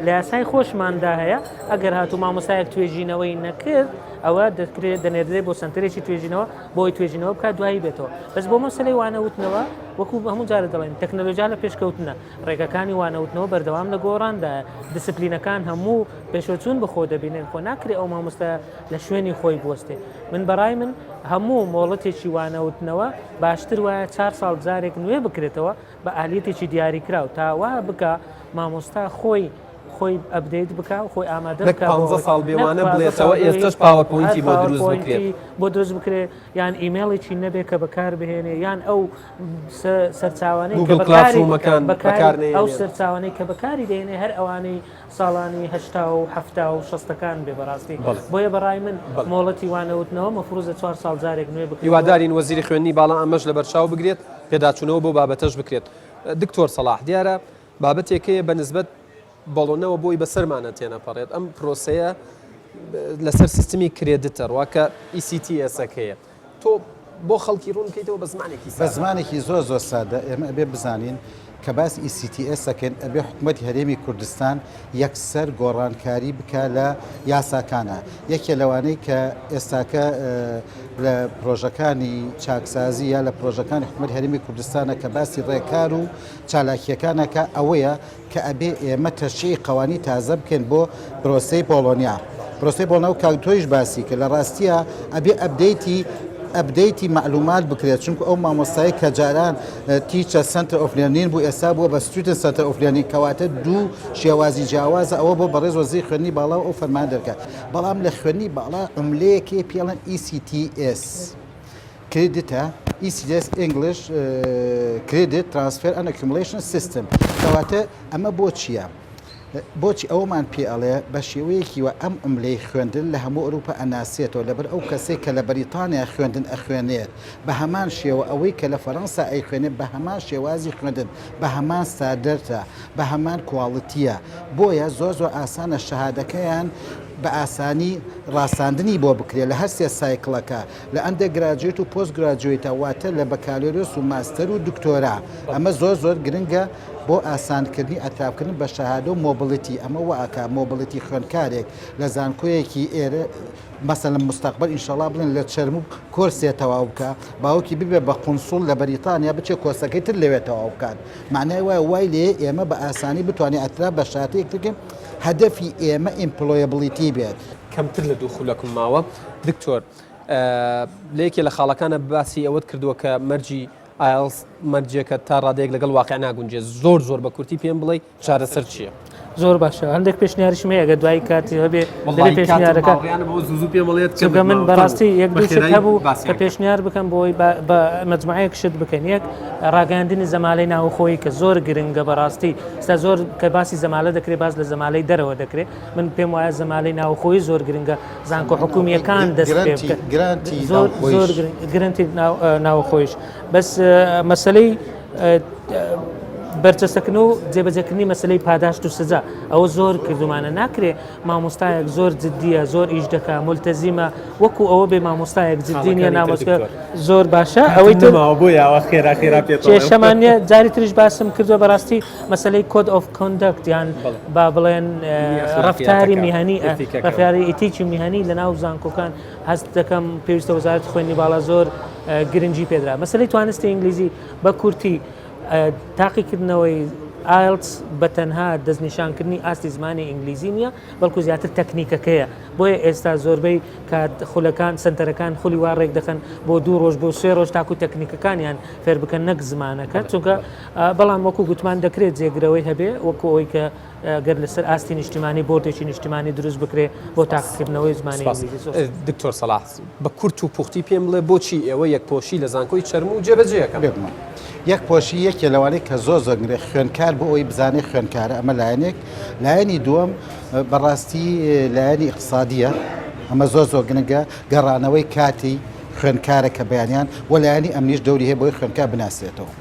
لە یاسای خۆشماندا هەیە ئەگەر هاتوو مامۆستایەک توێژینەوەی نەکرد ئەوە دەکرێت دەنێردرێت بۆ سنتەرێکی توێژینەوە بۆی توێژینەوە بکات دوایی بێتەوە بەس بۆ مەسەلەی وانەوتنەوە وەکو هەموو جارە دەڵێن تەکنۆلۆژیا لە پێشکەوتنە ڕێگەکانی وانەوتنەوە بەردەوام لە گۆڕاندا دیسپلینەکان هەموو پێشوەچوون بخۆ دەبینێن خۆ ناکرێت ئەو مامۆستا لە شوێنی خۆی بوەستێ من بەڕای من هەموو مۆڵەتێکی وانەوتنەوە باشتر وایە 4 ساڵ جارێک نوێ بکرێتەوە بە ئالیەتێکی دیاریکراو تا وا بکە مامۆستا خۆی ئەپدەیت بکە و خۆی ئامادە بکە 15 ساڵ بێوانە بڵێتەوە ئێستش پاوەپۆینتی بۆ دروست بکرێت بۆ دروست بکرێت یان ئیمێڵێکی نەبێت کە بەکار بهێنێ یان ئەو سەرچاوانەی ئەو سەرچاوانەی کە بەکاری دێنێ هەر ئەوانەی ساڵانی 80 و 70 و 60ەکان بێ بەڕاستی بۆیە بەڕای من مۆڵەتی وانەوتنەوە مەفروزە 4 ساڵ جارێک نوێ بکرێت هیوادارین وەزیری خوێندنی باڵا ئەمەش لە بەرچاو بگرێت پێداچوونەوە بۆ بابەتەش بکرێت دکتۆر سەلاح دیارە بابەتێکەیە بەنسبەت بۆلۆنەوە بۆی بەسەرمانە تێنەپەڕێت ئەم پرۆسەیە لەسەر سیستمی کرێدتە ڕواکە ECTS-ەکەیە تۆ بۆ خەڵکی ڕوون بکەیتەوە بە زمانێکی بە زمانێکی زۆر زۆر سادە ئێمە ئەبێ بزانین کە باس ECTS-ئەکەن ئەبێ حکوومەتی هەرێمی کوردستان یەکسەر گۆڕانکاری بکە لە یاساکانە یەکێ لەوانەی کە ئێستاکە لە پرۆژەکانی چاکسازی یا لە پرۆژەکانی حکوومەتی هەرێمی کوردستانە کە باسی ڕێکار و چالاکیەکانەکە ئەوەیە کە ئەبێ ئێمە تەشریعی قەوانی تازە بکەین بۆ پرۆسەی بۆلۆنیا پرۆسەی بۆلۆنیا و کاکتۆیش باسی کە لە ڕاستیە ئەبێ ئەپدەیتی معلومات بکرێت چونکە ئەو مامۆستایی کە جاران تیچە سنتەر ئۆف لێرنین بوو ئێستا بووە بە ستودنت سنتەر ئۆف لێرنینگ کەواتە دوو شێوازی جیاوازە ئەوە بۆ بەڕێز وەزیری خوێندنی باڵا و ئەو فەرمان دەرکات بەڵام لە خوێندنی باڵا عملەیەکی پێڵەن ECTS کردتە ECTS English Credit Transfer and Accumulation System کەواتە ئەمە بۆ چییە؟ بۆچی ئەومان پێ ئەڵێ بە شێوەیەکی وە ئەم ئەملەی خوێندن لە هەموو ئەوروپا ئەناسێتەوە لەبەر ئەو کەسێک کە لە بەریتانیا خوێندن ئەخوێنێت بە هەمان شێوە ئەوەی کە لە فەڕەنسا ئەیخوێنێت بە هەمان شێوازی خوێندن بە هەمان سادەرتە بە هەمان کوواڵیتیە بۆیە زۆر زۆر ئاسانە شەهادەکەیان بە ئاسانی ڕاستاندنی بۆ بکرێت لە هەر سێ سایکڵەکە لە ئەندە گراجوێت و پۆست گراجوێتە واتە لە بەکالۆریۆس و ماستەر و دکتۆرا ئەمە زۆر زۆر گرنگە بۆ ئاسانکردنی ئەتراپکردن بە شەهادە و مۆبیلیتی ئەمە وەکە مۆبیلیتی خوێندکارێک لە زانکۆیەکی ئێرە مەسەلەن مستەقبەل ئینشەڵا بڵێن لە چەرم و کۆرسێ تەواو بکە باوکی ببێ بە قونسوڵ لە بەریتانیا بچێ کۆسەکەی تر لەوێ تەواو بکات معنای وایە وای لێ ئێمە بە ئاسانی بتوانێت ئەتراپ بە شاتەیەک بکەین هەدەفی ئێمە ئیمپلۆیبڵیتی بێت کەمتر لە دووخولەکم ماوە دکتۆر لە یەکێ لە خاڵەکانە باسی ئەوەت کردووە کە مەرجی ئایلس مەرجێکە تا ڕادەیەک لەگەڵ واقع ناگونجێت زۆر بە کورتی پێم بڵێ چارەسەر چییە؟ زۆر باشە هەندێک پێشنیاریش مەیە ئەگە دوای کاتی هەبێ پێشنیارەکە چونکە من بەڕاستی یەک دوو شت هەبوو کە پێشنیار بکەم بۆی بە مەجموعەیەک شت بکەن یەک ڕاگەاندنی زەمالەی ناوخۆیی کە زۆر گرنگە بەڕاستی ستا زۆر کە باسی زەمالە دەکرێت باز لە زەمالەی دەرەوە دەکرێت من پێم وایە زەمالەی ناوخۆیی زۆر گرنگە زانکۆ حکوومیەکان دەست پێ بکەن زۆر گرنگی ناوخۆیش بەس مەسەلەی بەرچەسەکردن و جێبەجێکردنی مەسلەی پاداشت و سزا ئەوە زۆر کردومانە ناکرێت مامۆستایەک زۆر جددیە زۆر ئیش دەکە مولتەزیمە وەکو ئەوە بێ مامۆستایەک جددی نیە نامۆستکە زۆر باشە ئەوەی کێشەمان نیە جاری تریش باسم کردووە بەڕاستی مەسلەی کۆد ئۆف کۆندەکت یان با بڵێن ڕەفتاری میهانی ڕەفتاری ئیتیکی میهانی لە ناو زانکۆکان هەست دەکەم پێویستە وەزارەتی خوێندنی باڵا زۆر گرنگی پێدرا مەسلەی توانستی ئینگلیزی بە کورتی تاقیکردنەوەی ئایلتس بە تەنها دەستنیشانکردنی ئاستی زمانی ئینگلیزی نیە بەڵکو زیاتر تەکنیکەکەیە بۆیە ئێستا زۆربەی خولەکان سنتەرەکان خولی وا ڕێک دەخەن بۆ 2 ڕۆژ بۆ 3 ڕۆژ تاکو تەکنیکەکانیان فێر بکەن نەک زمانەکە چونکە بەڵام وەکو گوتمان دەکرێت جێگرەوەی هەبێ وەکو ئەوەی کە گەر لەسەر ئاستی نیشتیمانی بۆردێکی نیشتیمانی دروست بکرێ بۆ تاقیکردنەوەی زمانی ئینگلیزی. دکتۆر سەلاح بە کورت و پوختی پێم بڵێ بۆچی ئێوە یەکپۆشی لە زانکۆی چەرم و جێبەجێەکەن؟ یەکپۆشی یەکێ لەوانەیە کە زۆر گرێ خوێنکار بۆ ئەوی بزانێ خوێنکارە ئەمە لایەنێک. لایەنی دووەم بەڕاستی لایەنی اقتصادیە، ئەمە زۆر گرنگە گەڕانەوەی کاتی خوێنکارە کە بەیانیان و لایەنی ئەمنیش دەوری هەیە بۆی خوێنکار بناسێتەوە.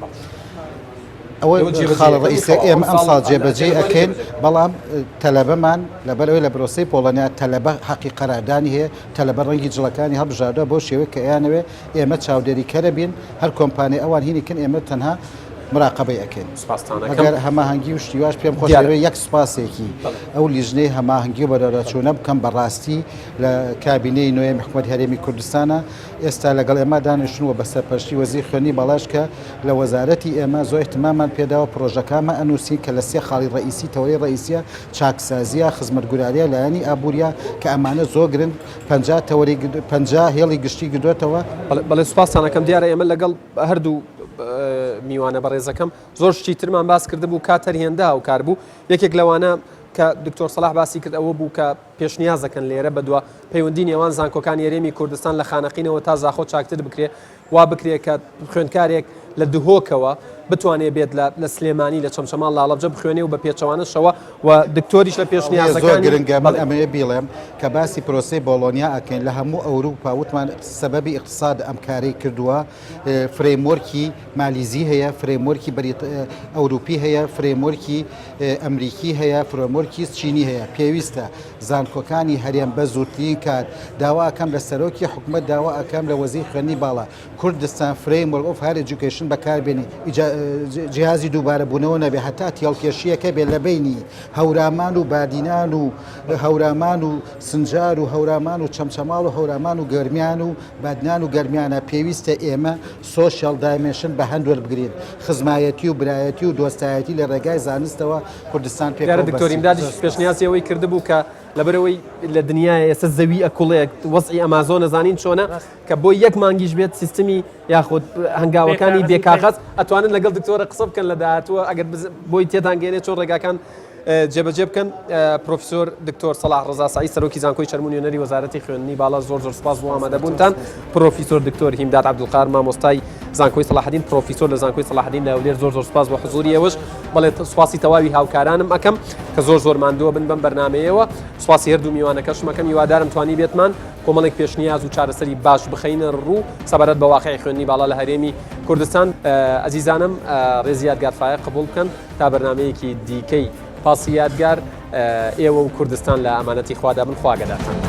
ئەوەی خاڵە ڕئیسە ئێمە ئەم ساڵ جێبەجێ ئەکەین بەڵام تەلەبەمان لەبەرەوەی لە پرۆسەی پۆلۆنیا تەلەبە حەقی قەراردانی هەیە تەلەبە ڕەنگی جڵەکانی هەڵبژاردە بۆ شێوەیە کە ئەیانەوێ ئێمە چاودێریکەرە بین هەر کۆمپانیای ئەوان هینیکن ئێمە تەنها مراقبەی ئەکەین. ئەگەر هەماهەنگی و شتیواش پێم خۆشەوێ یەک سوپاسێکی ئەو لیژنەی هەماهەنگی و بەدەرەچوونە بکەم بەڕاستی لە کابینەی نوێی حکوومەتی هەرێمی کوردستانە ئێستا لەگەڵ ئێمە دانیشتون و بە سەرپەرشتی وەزیر خوێندنی باڵاش کە لە وەزارەتی ئێمە زۆر احتیمامان پێداوە پرۆژەکانمە ئەنووسین کە لە 3 خاڵی ڕئیسی تەوەری ڕئیسیە چاکسازیە خزمەتگوزاریە لایەنی ئابوووریە کە ئەمانە زۆر گرنگ 50 هێڵی گشتی گدوێتەوە. بەڵێ سوپاسانەکەم دیارە ئێمە لەگەڵ هەردوو میوانە بەڕێزەکەم زۆر شتی ترمان باس کرده بوو کاتەر هێندا و کار بوو. یەکێک لەوانە کە دکتۆر سەلاح باسی کرد ئەوە بوو کە پێشنیازەکەن لێرە بەدووە پەیوەندی نێوان زانکۆکانی هەرێمی کوردستان لە خانەقینەوە تا زاخۆ چاکتر بکرێ وا بکرێ کە خوێندکارێک لە دهۆکەوە بتوانێت بێت لە سلێمانی لە چەمچەمان لاڵەبجە بخوێنێ و بە پێچەوانەشەوە و دکتۆریش لە پێشنیازەکانی گرنگە من ئەمەیە بیڵێم کە باسی پرۆسەی بۆلۆنیا ئەکەین لە هەموو ئەوروپا وتمان سەبەبی اقتصاد ئەم کارەی کردووە فرێموەرکی مالیزی هەیە فرێموەرکی ئەوروپی هەیە فرێموەرکی ئەمریکی هەیە فرێموەرکی چینی هەیە پێویستە زانکۆکانی هەرێم بە زووترین کار داوا ئەەکەم لە سەرۆکی حکوومەت داوا ئەەکەم لە وەزیر خوێندنی باڵا کوردستان فرێموەرک ئۆف هایر ئێجوکیشن بەکاربێنی جیازی دووبارە بوونەوە نەبێ هەتا تێڵکێشیەکە بێت لە بینی هەورامان و بادینان و هەورامان و سنجار و هەورامان و چەمچەماڵ و هەورامان و گەرمیان و بادنان و گەرمیانە پێویستە ئێمە سۆشیال دایمێنشن بە هەندوەر بگرین خزمایەتی و برایەتی و دۆستایەتی لە ڕێگای زانستەوە کوردستان پێ دکتۆریمدادی پێشنیازیەوەی کرده بوو کە لەبەرەوەی لە دنیای ئێستا زەوی ئەکوڵەیەک وەزعی ئەمازۆن نەزانین چۆنە کە بۆ یەک مانگیش بێت سیستمی یاخود هەنگاوەکانی بێکاغەز ئەتوانن لەگەڵ دکتۆرە قسە بکەن لە داهاتووە ئەگەر بۆی تێدانگەێنێت چۆن ڕێگاکان جێبەجێ بکەن. پرۆفیسۆر دکتۆر سەلاح ڕەزاسایی سەرۆکی زانکۆی چەرم و نوێنەری وەزارەتی خوێندنی باڵا زۆر سوپاس بۆ ئامادەبوونتان. پرۆفیسۆر دکتۆر هیمداد عەبدولقادر مامۆستای زانکۆی سەلاحەدین پرۆفیسۆر لە زانکۆی سەلاحەدین لەولێر زۆر سوپاس بۆ حزوری ئێوەش بەڵێ سوپاسی تەواوی هاوکارانم ئەکەم کە زۆر ماندووە بن بەم بەرنامەیەوە سوپاسی هەردوو میوانەکەشم ئەکەم هیوادارم توانی بێتمان کۆمەڵێک پێشنیاز و چارەسەری باش بخەینە ڕوو سەبارەت بە واقعی خوێندنی باڵا لە هەرێمی کوردستان. ئەزیزانم ڕێزی یادگارفایە قبول بکەن تا بەرنامەیەکی دیکەی پاسی یادگار ئێوە و کوردستان لە ئەمانەتی خوادابن خواگەداتان.